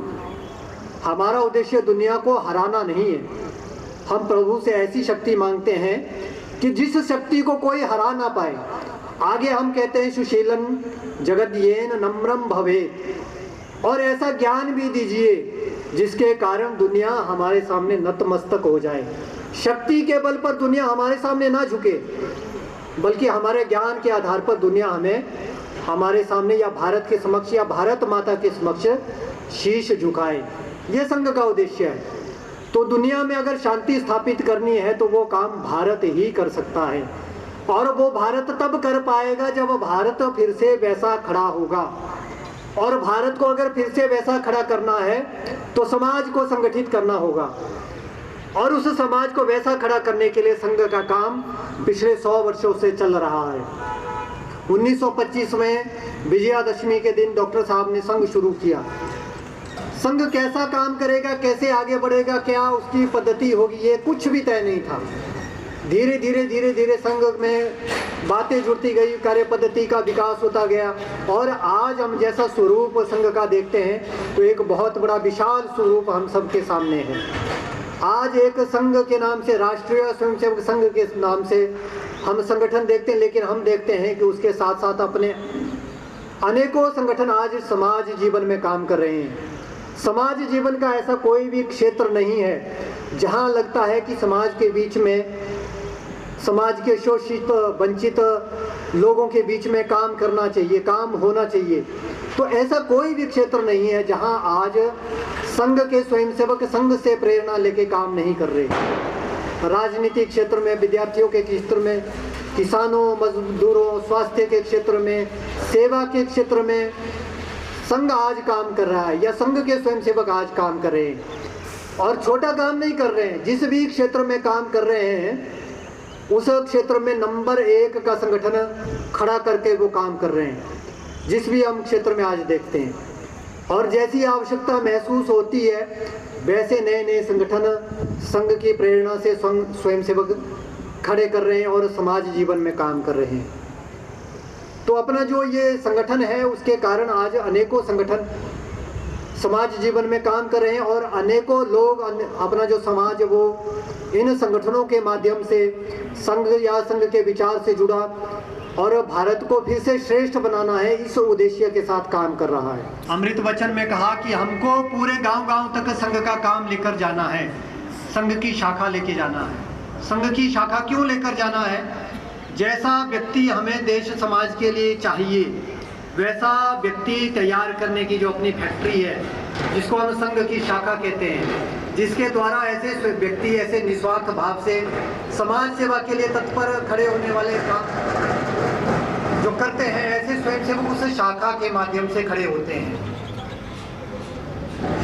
हमारा उद्देश्य दुनिया को हराना नहीं है। हम प्रभु से ऐसी शक्ति मांगते हैं कि जिस शक्ति को कोई हरा ना पाए। आगे हम कहते हैं सुशीलन जगद्येन नम्रम भवेत्, और ऐसा ज्ञान भी दीजिए जिसके कारण दुनिया हमारे सामने नतमस्तक हो जाए। शक्ति के बल पर दुनिया हमारे सामने ना झुके, बल्कि हमारे ज्ञान के आधार पर दुनिया हमें, हमारे सामने या भारत के समक्ष या भारत माता के समक्ष शीश झुकाए। ये संघ का उद्देश्य है। तो दुनिया में अगर शांति स्थापित करनी है तो वो काम भारत ही कर सकता है, और वो भारत तब कर पाएगा जब भारत फिर से वैसा खड़ा होगा। और भारत को अगर फिर से वैसा खड़ा करना है तो समाज को संगठित करना होगा, और उस समाज को वैसा खड़ा करने के लिए संघ का काम पिछले 100 वर्षों से चल रहा है। 1925 में विजयादशमी के दिन डॉक्टर साहब ने संघ शुरू किया। संघ कैसा काम करेगा, कैसे आगे बढ़ेगा, क्या उसकी पद्धति होगी, ये कुछ भी तय नहीं था। धीरे धीरे संघ में बातें जुड़ती गई, कार्य पद्धति का विकास होता गया, और आज हम जैसा स्वरूप संघ का देखते हैं तो एक बहुत बड़ा विशाल स्वरूप हम सबके सामने है। आज एक संघ के नाम से, राष्ट्रीय स्वयंसेवक संघ के नाम से हम संगठन देखते हैं, लेकिन हम देखते हैं कि उसके साथ साथ अपने अनेकों संगठन आज समाज जीवन में काम कर रहे हैं। समाज जीवन का ऐसा कोई भी क्षेत्र नहीं है जहां लगता है कि समाज के बीच में, समाज के शोषित वंचित लोगों के बीच में काम करना चाहिए, काम होना चाहिए। तो ऐसा कोई भी क्षेत्र नहीं है जहां आज संघ के स्वयंसेवक संघ से प्रेरणा लेके काम नहीं कर रहे। राजनीतिक क्षेत्र में, विद्यार्थियों के क्षेत्र में, किसानों, मजदूरों, स्वास्थ्य के क्षेत्र में, सेवा के क्षेत्र में संघ आज काम कर रहा है, या संघ के स्वयंसेवक आज काम कर रहे हैं। और छोटा काम नहीं कर रहे हैं, जिस भी क्षेत्र में काम कर रहे हैं उस क्षेत्र में नंबर 1 का संगठन खड़ा करके वो काम कर रहे हैं, जिस भी हम क्षेत्र में आज देखते हैं। और जैसी आवश्यकता महसूस होती है वैसे नए नए संगठन संघ की प्रेरणा से स्वयंसेवक खड़े कर रहे हैं और समाज जीवन में काम कर रहे हैं। तो अपना जो ये संगठन है उसके कारण आज अनेकों संगठन समाज जीवन में काम कर रहे हैं, और अनेकों लोग अपना जो समाज है वो इन संगठनों के माध्यम से संघ या संघ के विचार से जुड़ा और भारत को फिर से श्रेष्ठ बनाना है, इस उद्देश्य के साथ काम कर रहा है। अमृत वचन में कहा कि हमको पूरे गांव-गांव तक संघ का काम लेकर जाना है, संघ की शाखा लेके जाना है। संघ की शाखा क्यों लेकर जाना है? जैसा व्यक्ति हमें देश समाज के लिए चाहिए वैसा व्यक्ति तैयार करने की जो अपनी फैक्ट्री है, जिसको हम संघ की शाखा कहते हैं, जिसके द्वारा ऐसे व्यक्ति ऐसे निस्वार्थ भाव से समाज सेवा के लिए तत्पर खड़े होने वाले काम जो करते हैं, ऐसे स्वयंसेवक उस शाखा के माध्यम से खड़े होते हैं।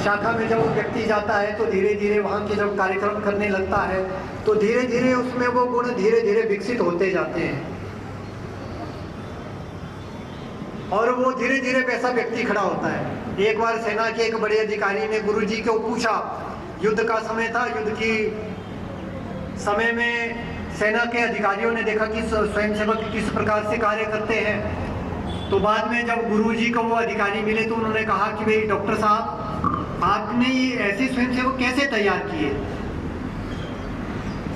शाखा में जब वो व्यक्ति जाता है तो धीरे धीरे वहाँ के जब कार्यक्रम करने लगता है तो धीरे धीरे उसमें वो गुण धीरे धीरे विकसित होते जाते हैं, और वो धीरे धीरे वैसा व्यक्ति खड़ा होता है। एक बार सेना के एक बड़े अधिकारी ने गुरुजी को पूछा, युद्ध का समय था, युद्ध की समय में सेना के अधिकारियों ने देखा कि स्वयंसेवक किस प्रकार से कार्य करते हैं। तो बाद में जब गुरुजी को वो अधिकारी मिले तो उन्होंने कहा कि भाई डॉक्टर साहब, आपने ये ऐसे स्वयंसेवक कैसे तैयार किए?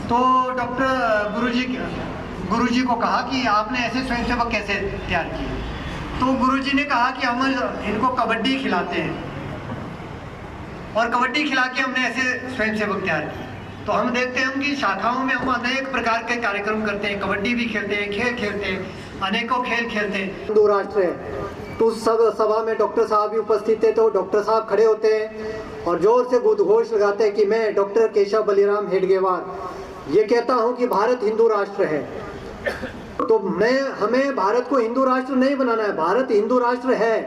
तो गुरुजी को कहा कि आपने ऐसे स्वयंसेवक कैसे तैयार किए? तो गुरुजी ने कहा कि हम इनको कबड्डी खिलाते हैं, और कबड्डी खिला के हमने ऐसे स्वयंसेवक तैयार किए। तो हम देखते हैं कि शाखाओं में हम अनेक प्रकार के कार्यक्रम करते हैं, कबड्डी भी खेलते हैं, खेल खेलते हैं, अनेकों खेल खेलते हैं। हिंदू राष्ट्र है तो उस सभा में डॉक्टर साहब भी उपस्थित थे, तो डॉक्टर साहब खड़े होते हैं और जोर से उद्घोष लगाते हैं कि मैं डॉक्टर केशव बलिराम हेडगेवार ये कहता हूं कि भारत हिंदू राष्ट्र है। तो हमें भारत को हिंदू राष्ट्र नहीं बनाना है, भारत हिंदू राष्ट्र है।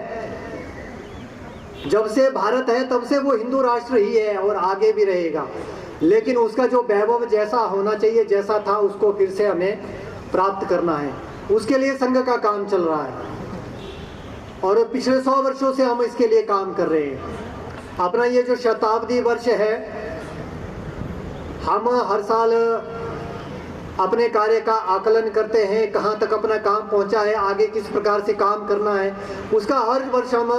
जब से भारत है तब से वो हिंदू राष्ट्र ही है और आगे भी रहेगा, लेकिन उसका जो वैभव जैसा होना चाहिए, जैसा था, उसको फिर से हमें प्राप्त करना है। उसके लिए संघ का काम चल रहा है और पिछले 100 वर्षों से हम इसके लिए काम कर रहे हैं। अपना ये जो शताब्दी वर्ष है, हम हर साल अपने कार्य का आकलन करते हैं, कहाँ तक अपना काम पहुँचा है, आगे किस प्रकार से काम करना है, उसका हर वर्ष हम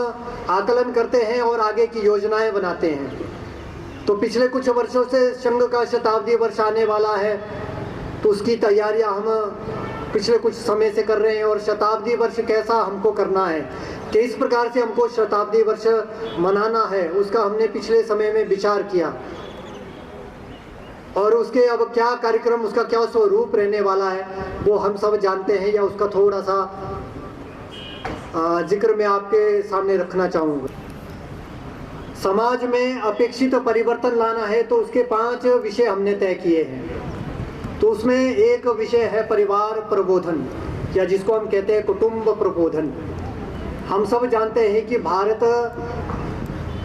आकलन करते हैं और आगे की योजनाएं बनाते हैं। तो पिछले कुछ वर्षों से संघ का शताब्दी वर्ष आने वाला है, तो उसकी तैयारियां हम पिछले कुछ समय से कर रहे हैं। और शताब्दी वर्ष कैसा हमको करना है, किस प्रकार से हमको शताब्दी वर्ष मनाना है, उसका हमने पिछले समय में विचार किया। और उसके अब क्या कार्यक्रम, उसका क्या स्वरूप रहने वाला है, वो हम सब जानते हैं, या उसका थोड़ा सा जिक्र मैं आपके सामने रखना चाहूँगा। समाज में अपेक्षित परिवर्तन लाना है तो उसके 5 विषय हमने तय किए हैं। तो उसमें एक विषय है परिवार प्रबोधन, या जिसको हम कहते हैं कुटुंब प्रबोधन। हम सब जानते हैं कि भारत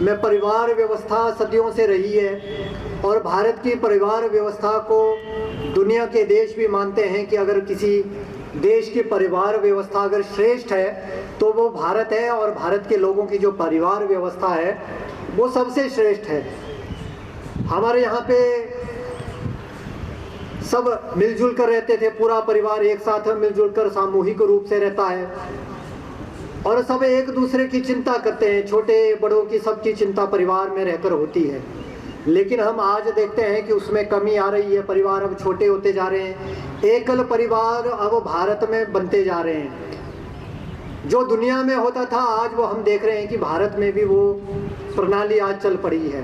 में परिवार व्यवस्था सदियों से रही है, और भारत की परिवार व्यवस्था को दुनिया के देश भी मानते हैं कि अगर किसी देश की परिवार व्यवस्था अगर श्रेष्ठ है तो वो भारत है, और भारत के लोगों की जो परिवार व्यवस्था है वो सबसे श्रेष्ठ है। हमारे यहाँ पे सब मिलजुल कर रहते थे, पूरा परिवार एक साथ मिलजुल कर सामूहिक रूप से रहता है, और सब एक दूसरे की चिंता करते हैं, छोटे बड़ों की सबकी चिंता परिवार में रहकर होती है। लेकिन हम आज देखते हैं कि उसमें कमी आ रही है, परिवार अब छोटे होते जा रहे हैं, एकल परिवार अब भारत में बनते जा रहे हैं। जो दुनिया में होता था आज वो हम देख रहे हैं कि भारत में भी वो प्रणाली आज चल पड़ी है।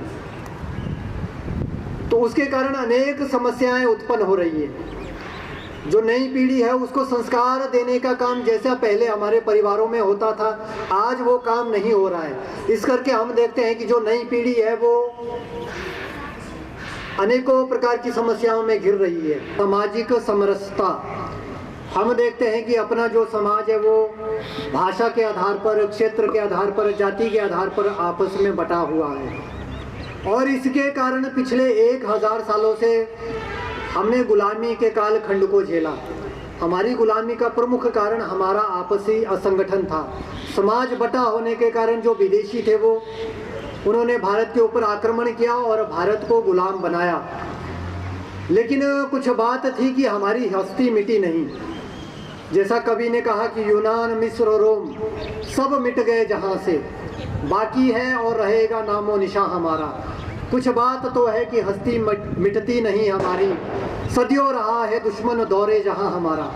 तो उसके कारण अनेक समस्याएं उत्पन्न हो रही है। जो नई पीढ़ी है उसको संस्कार देने का काम जैसा पहले हमारे परिवारों में होता था, आज वो काम नहीं हो रहा है। इस करके हम देखते हैं कि जो नई पीढ़ी है वो अनेकों प्रकार की समस्याओं में घिर रही है। सामाजिक समरसता, हम देखते हैं कि अपना जो समाज है वो भाषा के आधार पर, क्षेत्र के आधार पर, जाति के आधार पर आपस में बटा हुआ है, और इसके कारण पिछले 1000 सालों से हमने गुलामी के कालखंड को झेला। हमारी गुलामी का प्रमुख कारण हमारा आपसी असंगठन था। समाज बटा होने के कारण जो विदेशी थे वो उन्होंने भारत के ऊपर आक्रमण किया और भारत को गुलाम बनाया। लेकिन कुछ बात थी कि हमारी हस्ती मिटी नहीं। जैसा कवि ने कहा कि यूनान, मिस्र और रोम सब मिट गए जहाँ से, बाकी है और रहेगा नामो निशा हमारा। कुछ बात तो है कि हस्ती मिटती नहीं हमारी, सदियों रहा है दुश्मन दौरे जहां हमारा।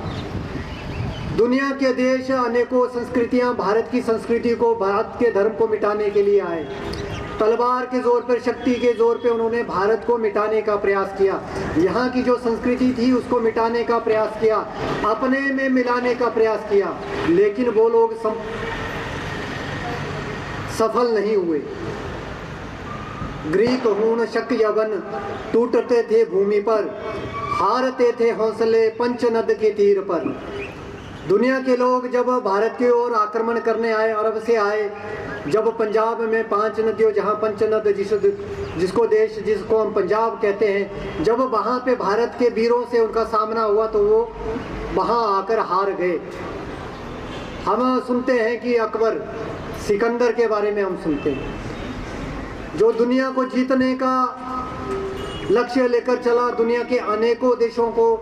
दुनिया के देश अनेकों संस्कृतियां भारत की संस्कृति को, भारत के धर्म को मिटाने के लिए आए। तलवार के जोर पर, शक्ति के जोर पे उन्होंने भारत को मिटाने का प्रयास किया। यहाँ की जो संस्कृति थी उसको मिटाने का प्रयास किया, अपने में मिलाने का प्रयास किया, लेकिन वो लोग सफल नहीं हुए। ग्रीक, हूण, शक, यवन टूटते थे भूमि पर, हारते थे हौसले पंचनद के तीर पर। दुनिया के लोग जब भारत की ओर आक्रमण करने आए, अरब से आए, जब पंजाब में 5 नदियों, जहाँ पंचनद जिसको हम पंजाब कहते हैं, जब वहाँ पे भारत के वीरों से उनका सामना हुआ तो वो वहाँ आकर हार गए। हम सुनते हैं कि अकबर, सिकंदर के बारे में हम सुनते हैं, जो दुनिया को जीतने का लक्ष्य लेकर चला, दुनिया के अनेकों देशों को,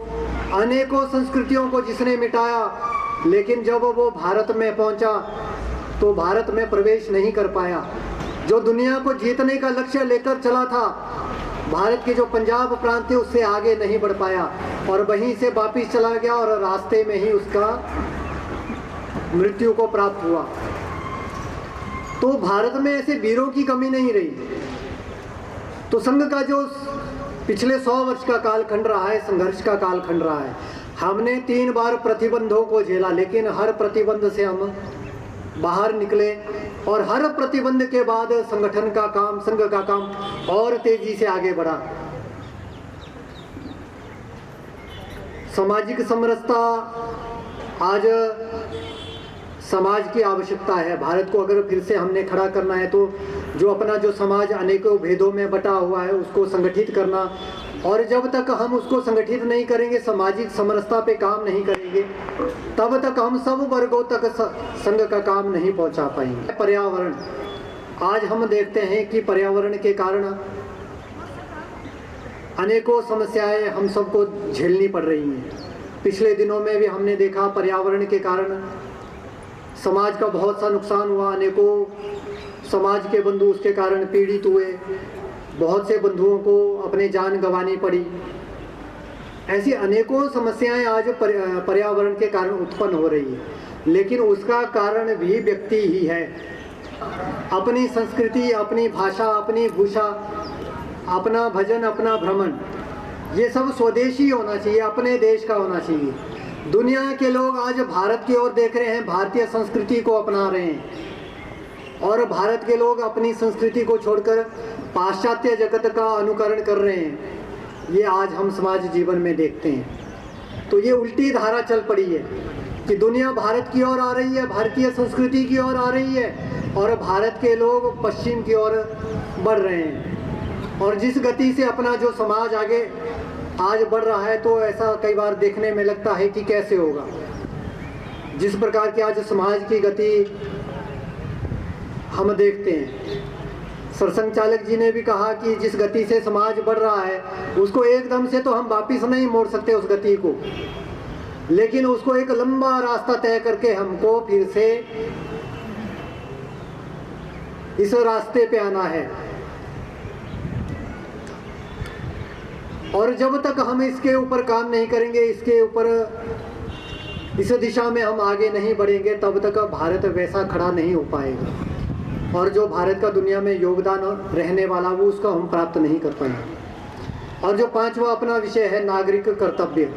अनेकों संस्कृतियों को जिसने मिटाया, लेकिन जब वो भारत में पहुंचा तो भारत में प्रवेश नहीं कर पाया। जो दुनिया को जीतने का लक्ष्य लेकर चला था, भारत के जो पंजाब प्रांत थे उससे आगे नहीं बढ़ पाया और वहीं से वापिस चला गया और रास्ते में ही उसका मृत्यु को प्राप्त हुआ। तो भारत में ऐसे वीरों की कमी नहीं रही। तो संघ का जो पिछले 100 वर्ष का कालखंड रहा है, संघर्ष का कालखंड रहा है, हमने 3 बार प्रतिबंधों को झेला, लेकिन हर प्रतिबंध से हम बाहर निकले और हर प्रतिबंध के बाद संगठन का काम, संघ का काम और तेजी से आगे बढ़ा। सामाजिक समरसता आज समाज की आवश्यकता है। भारत को अगर फिर से हमने खड़ा करना है तो जो अपना जो समाज अनेकों भेदों में बटा हुआ है उसको संगठित करना, और जब तक हम उसको संगठित नहीं करेंगे, सामाजिक समरसता पे काम नहीं करेंगे, तब तक हम सब वर्गों तक संघ का काम नहीं पहुंचा पाएंगे। पर्यावरण, आज हम देखते हैं कि पर्यावरण के कारण अनेकों समस्याएं हम सबको झेलनी पड़ रही हैं। पिछले दिनों में भी हमने देखा पर्यावरण के कारण समाज का बहुत सा नुकसान हुआ, अनेकों समाज के बंधु उसके कारण पीड़ित हुए, बहुत से बंधुओं को अपने जान गंवानी पड़ी। ऐसी अनेकों समस्याएं आज पर्यावरण के कारण उत्पन्न हो रही है, लेकिन उसका कारण भी व्यक्ति ही है। अपनी संस्कृति, अपनी भाषा, अपनी भूषा, अपना भजन, अपना भ्रमण, ये सब स्वदेशी होना चाहिए, अपने देश का होना चाहिए। दुनिया के लोग आज भारत की ओर देख रहे हैं, भारतीय संस्कृति को अपना रहे हैं, और भारत के लोग अपनी संस्कृति को छोड़कर पाश्चात्य जगत का अनुकरण कर रहे हैं। ये आज हम समाज जीवन में देखते हैं। तो ये उल्टी धारा चल पड़ी है कि दुनिया भारत की ओर आ रही है, भारतीय संस्कृति की ओर आ रही है, और भारत के लोग पश्चिम की ओर बढ़ रहे हैं। और जिस गति से अपना जो समाज आगे आज बढ़ रहा है, तो ऐसा कई बार देखने में लगता है कि कैसे होगा। जिस प्रकार की आज समाज की गति हम देखते हैं, सरसंघ चालक जी ने भी कहा कि जिस गति से समाज बढ़ रहा है उसको एकदम से तो हम वापिस नहीं मोड़ सकते उस गति को, लेकिन उसको एक लंबा रास्ता तय करके हमको फिर से इस रास्ते पे आना है। और जब तक हम इसके ऊपर काम नहीं करेंगे, इसके ऊपर इस दिशा में हम आगे नहीं बढ़ेंगे, तब तक भारत वैसा खड़ा नहीं हो पाएगा, और जो भारत का दुनिया में योगदान रहने वाला वो उसका हम प्राप्त नहीं कर पाएंगे। और जो 5वां अपना विषय है नागरिक कर्तव्य।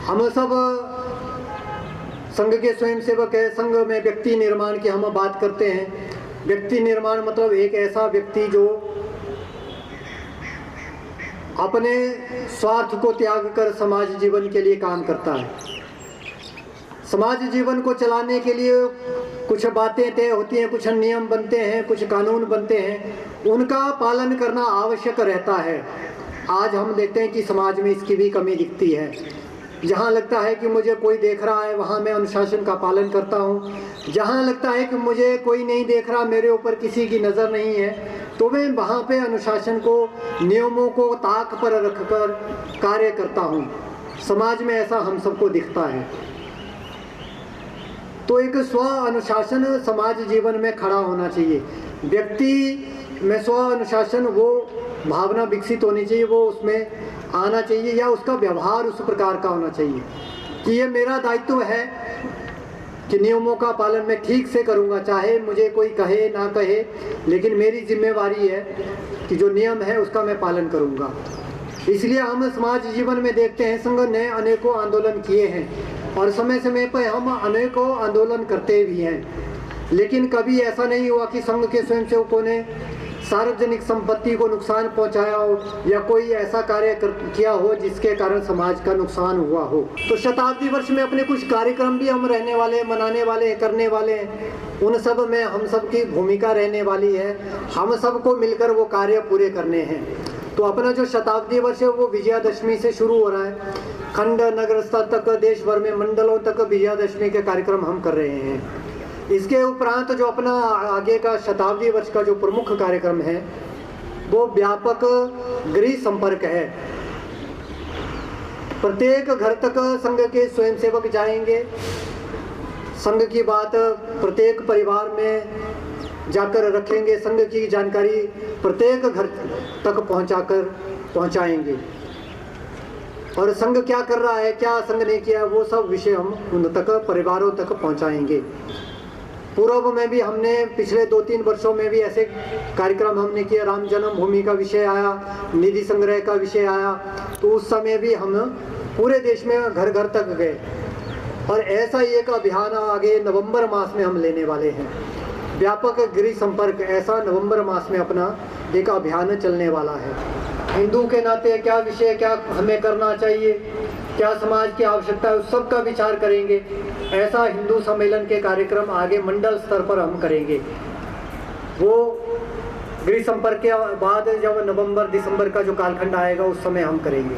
हम सब संघ के स्वयंसेवक है। संघ में व्यक्ति निर्माण की हम बात करते हैं। व्यक्ति निर्माण मतलब एक ऐसा व्यक्ति जो अपने स्वार्थ को त्याग कर समाज जीवन के लिए काम करता है। समाज जीवन को चलाने के लिए कुछ बातें तय होती हैं, कुछ नियम बनते हैं, कुछ कानून बनते हैं, उनका पालन करना आवश्यक रहता है। आज हम देखते हैं कि समाज में इसकी भी कमी दिखती है। जहाँ लगता है कि मुझे कोई देख रहा है, वहाँ मैं अनुशासन का पालन करता हूँ। जहाँ लगता है कि मुझे कोई नहीं देख रहा, मेरे ऊपर किसी की नज़र नहीं है, तो मैं वहाँ पे अनुशासन को, नियमों को ताक पर रखकर कार्य करता हूँ। समाज में ऐसा हम सबको दिखता है। तो एक स्व अनुशासन समाज जीवन में खड़ा होना चाहिए। व्यक्ति में स्व अनुशासन वो भावना विकसित होनी चाहिए, वो उसमें आना चाहिए, या उसका व्यवहार उस प्रकार का होना चाहिए कि ये मेरा दायित्व है कि नियमों का पालन मैं ठीक से करूंगा, चाहे मुझे कोई कहे ना कहे, लेकिन मेरी जिम्मेवारी है कि जो नियम है उसका मैं पालन करूंगा। इसलिए हम समाज जीवन में देखते हैं संघ ने अनेकों आंदोलन किए हैं और समय समय पर हम अनेकों आंदोलन करते भी हैं, लेकिन कभी ऐसा नहीं हुआ कि संघ के स्वयंसेवकों ने सार्वजनिक संपत्ति को नुकसान पहुंचाया हो या कोई ऐसा कार्य किया हो जिसके कारण समाज का नुकसान हुआ हो। तो शताब्दी वर्ष में अपने कुछ कार्यक्रम भी हम रहने वाले, मनाने वाले, करने वाले हैं। उन सब में हम सब की भूमिका रहने वाली है। हम सबको मिलकर वो कार्य पूरे करने हैं। तो अपना जो शताब्दी वर्ष है वो विजयादशमी से शुरू हो रहा है। खंड नगर स्तर तक, देश भर में मंडलों तक विजयादशमी के कार्यक्रम हम कर रहे हैं। इसके उपरांत जो अपना आगे का शताब्दी वर्ष का जो प्रमुख कार्यक्रम है वो व्यापक गृह संपर्क है। प्रत्येक घर तक संघ के स्वयंसेवक जाएंगे। संघ की बात प्रत्येक परिवार में जाकर रखेंगे। संघ की जानकारी प्रत्येक घर तक पहुंचाएंगे। और संघ क्या कर रहा है, क्या संघ ने किया, वो सब विषय हम उन तक, परिवारों तक पहुंचाएंगे। पूर्व में भी हमने पिछले 2-3 वर्षों में भी ऐसे कार्यक्रम हमने किए। राम जन्मभूमि का विषय आया, निधि संग्रह का विषय आया, तो उस समय भी हम पूरे देश में घर घर तक गए। और ऐसा ही एक अभियान आगे नवंबर मास में हम लेने वाले हैं, व्यापक गृह संपर्क, ऐसा नवंबर मास में अपना एक अभियान चलने वाला है। हिंदू के नाते क्या विषय, क्या हमें करना चाहिए, क्या समाज की आवश्यकता है, उस सब का विचार करेंगे। ऐसा हिंदू सम्मेलन के कार्यक्रम आगे मंडल स्तर पर हम करेंगे। वो गृह संपर्क के बाद जब नवंबर दिसंबर का जो कालखंड आएगा उस समय हम करेंगे।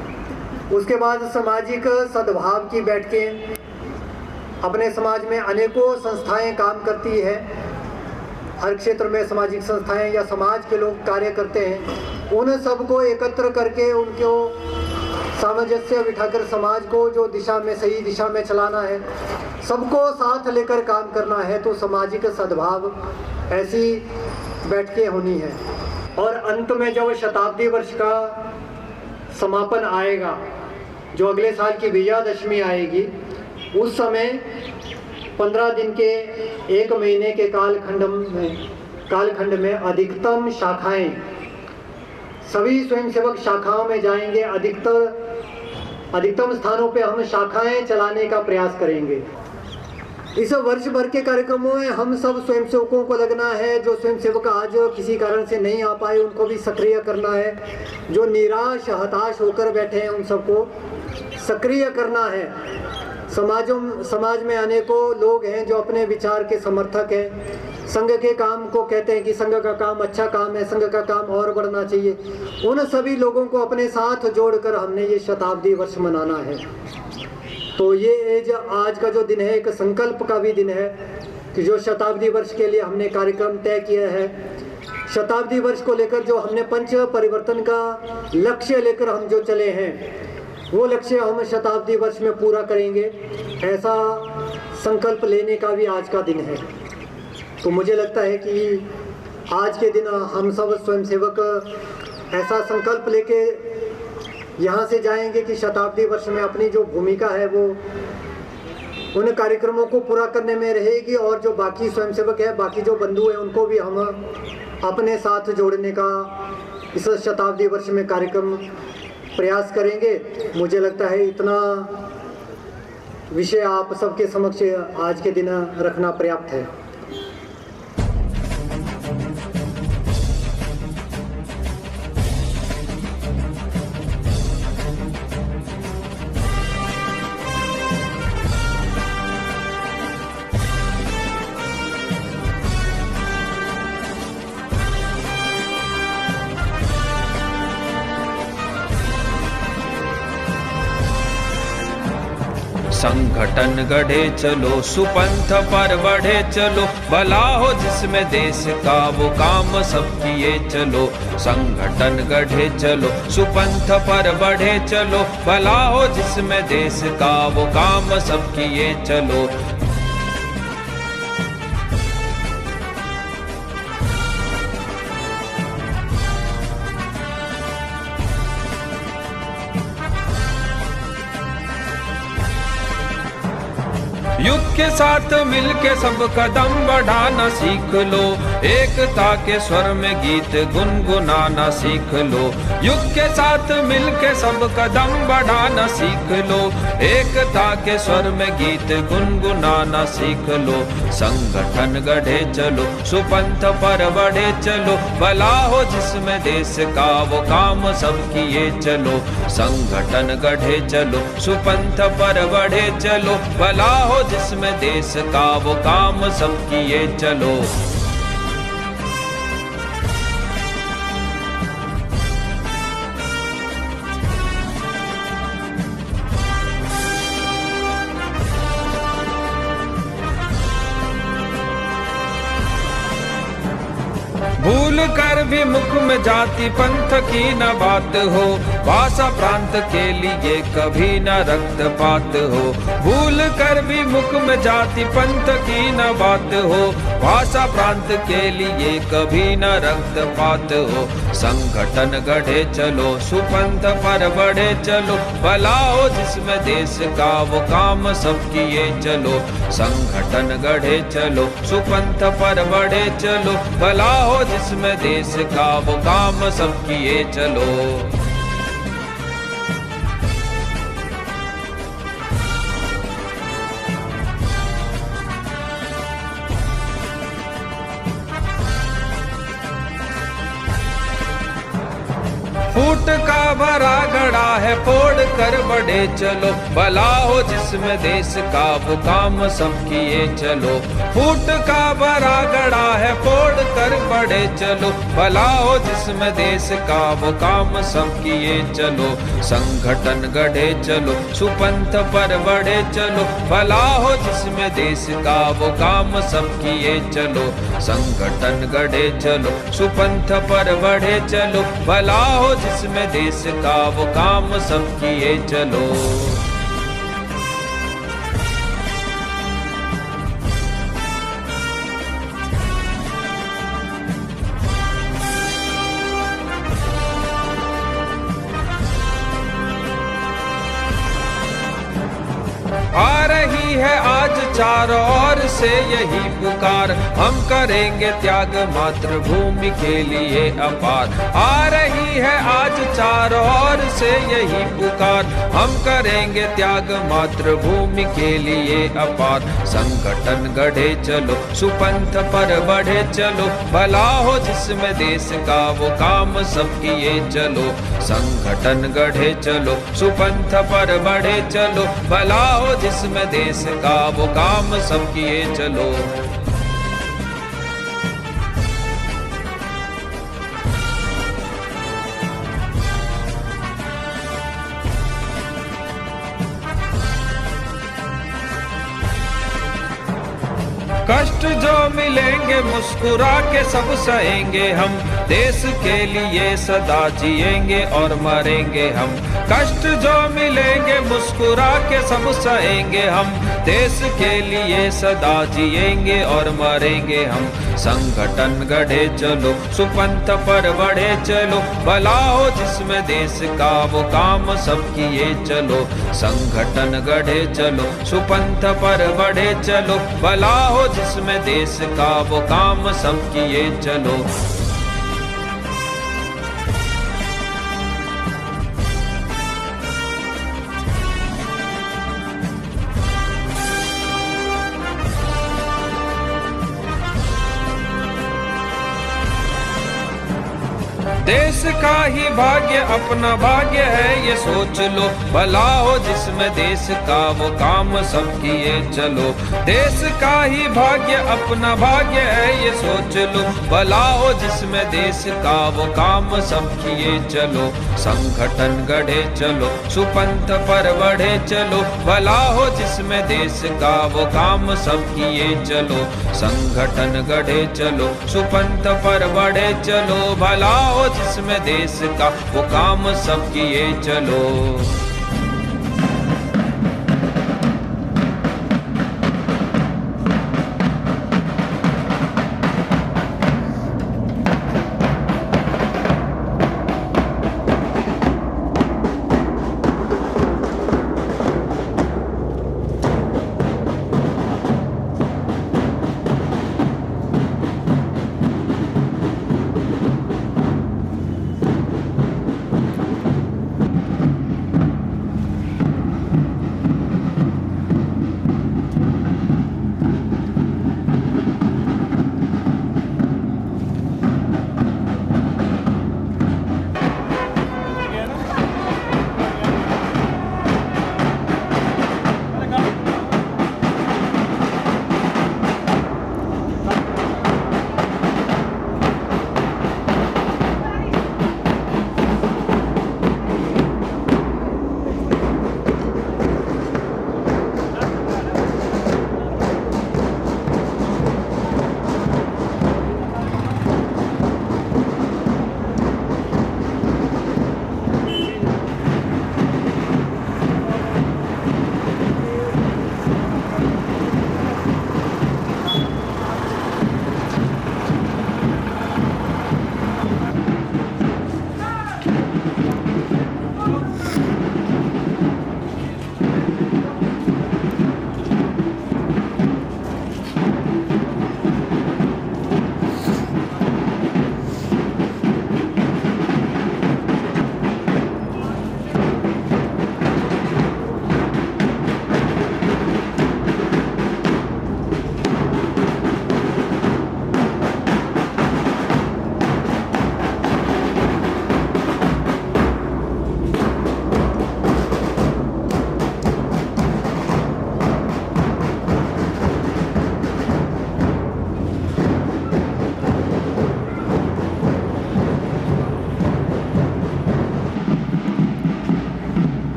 उसके बाद सामाजिक सद्भाव की बैठकें, अपने समाज में अनेकों संस्थाएं काम करती है, हर क्षेत्र में सामाजिक संस्थाएं या समाज के लोग कार्य करते हैं, उन सबको एकत्र करके उनको सामंजस्य बिठाकर समाज को जो दिशा में, सही दिशा में चलाना है, सबको साथ लेकर काम करना है। तो सामाजिक सद्भाव ऐसी बैठकें होनी है। और अंत में जब शताब्दी वर्ष का समापन आएगा, जो अगले साल की विजयादशमी आएगी, उस समय 15 दिन के 1 महीने के कालखंड में अधिकतम शाखाएं, सभी स्वयंसेवक शाखाओं में जाएंगे। अधिकतम स्थानों पे हम शाखाएं चलाने का प्रयास करेंगे। इस वर्ष भर के कार्यक्रमों में हम सब स्वयंसेवकों को लगना है। जो स्वयंसेवक आज किसी कारण से नहीं आ पाए उनको भी सक्रिय करना है। जो निराश हताश होकर बैठे हैं उन सबको सक्रिय करना है। समाज में अनेकों लोग हैं जो अपने विचार के समर्थक हैं, संघ के काम को कहते हैं कि संघ का काम अच्छा काम है, संघ का काम और बढ़ना चाहिए। उन सभी लोगों को अपने साथ जोड़कर हमने ये शताब्दी वर्ष मनाना है। तो ये आज का जो दिन है, एक संकल्प का भी दिन है कि जो शताब्दी वर्ष के लिए हमने कार्यक्रम तय किया है, शताब्दी वर्ष को लेकर जो हमने पंच परिवर्तन का लक्ष्य लेकर हम जो चले हैं, वो लक्ष्य हम शताब्दी वर्ष में पूरा करेंगे। ऐसा संकल्प लेने का भी आज का दिन है। तो मुझे लगता है कि आज के दिन हम सब स्वयंसेवक ऐसा संकल्प लेके यहाँ से जाएंगे कि शताब्दी वर्ष में अपनी जो भूमिका है वो उन कार्यक्रमों को पूरा करने में रहेगी। और जो बाकी स्वयंसेवक है, बाकी जो बंधु हैं, उनको भी हम अपने साथ जोड़ने का इस शताब्दी वर्ष में कार्यक्रम प्रयास करेंगे। मुझे लगता है इतना विषय आप सबके समक्ष आज के दिन रखना पर्याप्त है। संगठन गढ़े चलो, सुपंथ पर बढ़े चलो, भला हो जिसमें देश का वो काम सब किए चलो। संगठन गढ़े चलो, सुपंथ पर बढ़े चलो, भला हो जिसमें देश का वो काम सब किए चलो। युग के साथ मिलके सब कदम बढ़ाना सीख लो, एकता के स्वर में गीत गुनगुनाना सीख लो। युग के साथ मिलके सब कदम बढ़ाना सीख लो, एकता के स्वर में गीत गुनगुनाना सीख लो। संगठन गढ़े चलो, सुपंथ पर बढ़े चलो, भला हो जिसमें देश का वो काम सब किए चलो। संगठन गढ़े चलो, सुपंथ पर बढ़े चलो, भला हो जिसमें देश का वो काम सब किए चलो। भूल कर भी मुख में जाति पंथ की न बात हो, भाषा प्रांत के लिए कभी न रक्तपात हो, भूल कर भी मुख में जाति पंथ की न बात हो। भाषा प्रांत के लिए कभी न रक्तपात हो, संगठन गढ़े चलो सुपंथ पर बढ़े चलो, भला हो जिसमें देश का वो काम सब किए चलो। संगठन गढ़े चलो सुपंथ पर बढ़े चलो, भला हो जिसमें देश का वो काम सब किए चलो। फूट का भरा गड़ा है फोड़ कर बढ़े चलो, भला हो जिसमें देश का वो काम सब किए चलो। फूट का भरा गड़ा है फोड़ कर बढ़े चलो, भला हो जिसमें देश का वो काम सब किए चलो। संगठन गढ़े चलो सुपंथ पर बढ़े चलो, भला हो जिसमें देश का वो काम सब किए चलो। संगठन गढ़े चलो सुपंथ पर बढ़े चलो, भला हो जिसमें देश का वो काम सब किए चलो। आ रही है आज चारों ओर से यही पुकार, हम करेंगे त्याग मातृभूमि के लिए अपार। आ रही है आज चारों ओर से यही पुकार, हम करेंगे त्याग मातृभूमि के लिए अपार। संगठन गढ़े चलो सुपंथ पर बढ़े चलो, भला हो जिसमें देश का वो काम सब किए चलो। संगठन गढ़े चलो सुपंथ पर बढ़े चलो, भला हो जिसमें देश का वो काम सब किए चलो। कष्ट जो मिलेंगे मुस्कुरा के सब सहेंगे हम, देश के लिए सदा जिएंगे और मरेंगे हम। कष्ट जो मिलेंगे मुस्कुरा के सब सहेंगे हम, देश के लिए सदा जिएंगे और मरेंगे हम। संगठन गढ़े चलो सुपंथ पर बढ़े चलो, भला हो जिसमें देश का वो काम सब किए चलो। संगठन गढ़े चलो सुपंथ पर बढ़े चलो, भला हो जिसमें देश का वो काम सब किए चलो। देश का ही भाग्य अपना भाग्य है ये सोच लो, भला हो जिसमें देश का वो काम सब किए चलो। देश का ही भाग्य अपना भाग्य है ये सोच लो, भला हो जिसमें देश का वो काम सब किए चलो। संगठन गढ़े चलो सुपंथ पर बढ़े चलो, भला हो जिसमें देश का वो काम सब किए चलो। संगठन गढ़े चलो सुपंथ पर बढ़े चलो, भला हो जिसमें देश का वो काम सब किए चलो।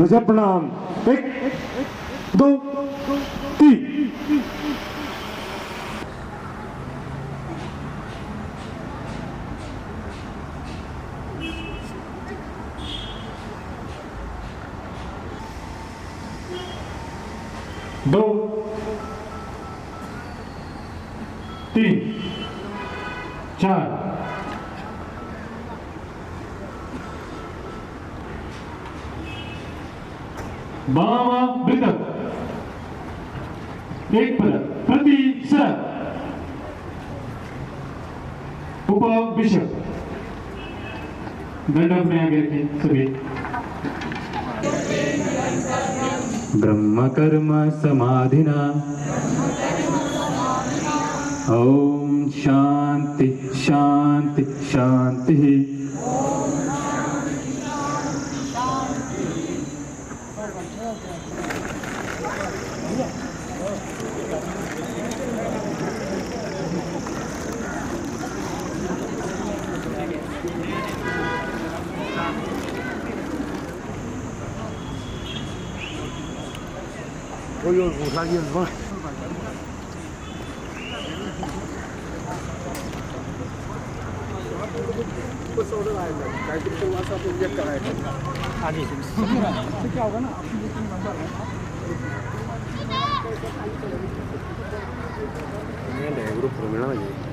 ध्वजा प्रणाम। 1 2 3। दो 3 4 बामा मृदक 1 पदक प्रति सर उप बिशप दंड अपने आगे रखें सभी। ब्रह्म कर्म समाधिना ओम शांति शांति शांति।我有五条印子。不收这来的，该去收完上就也该来的。啊，你这叫个哪？你来个都不能让你。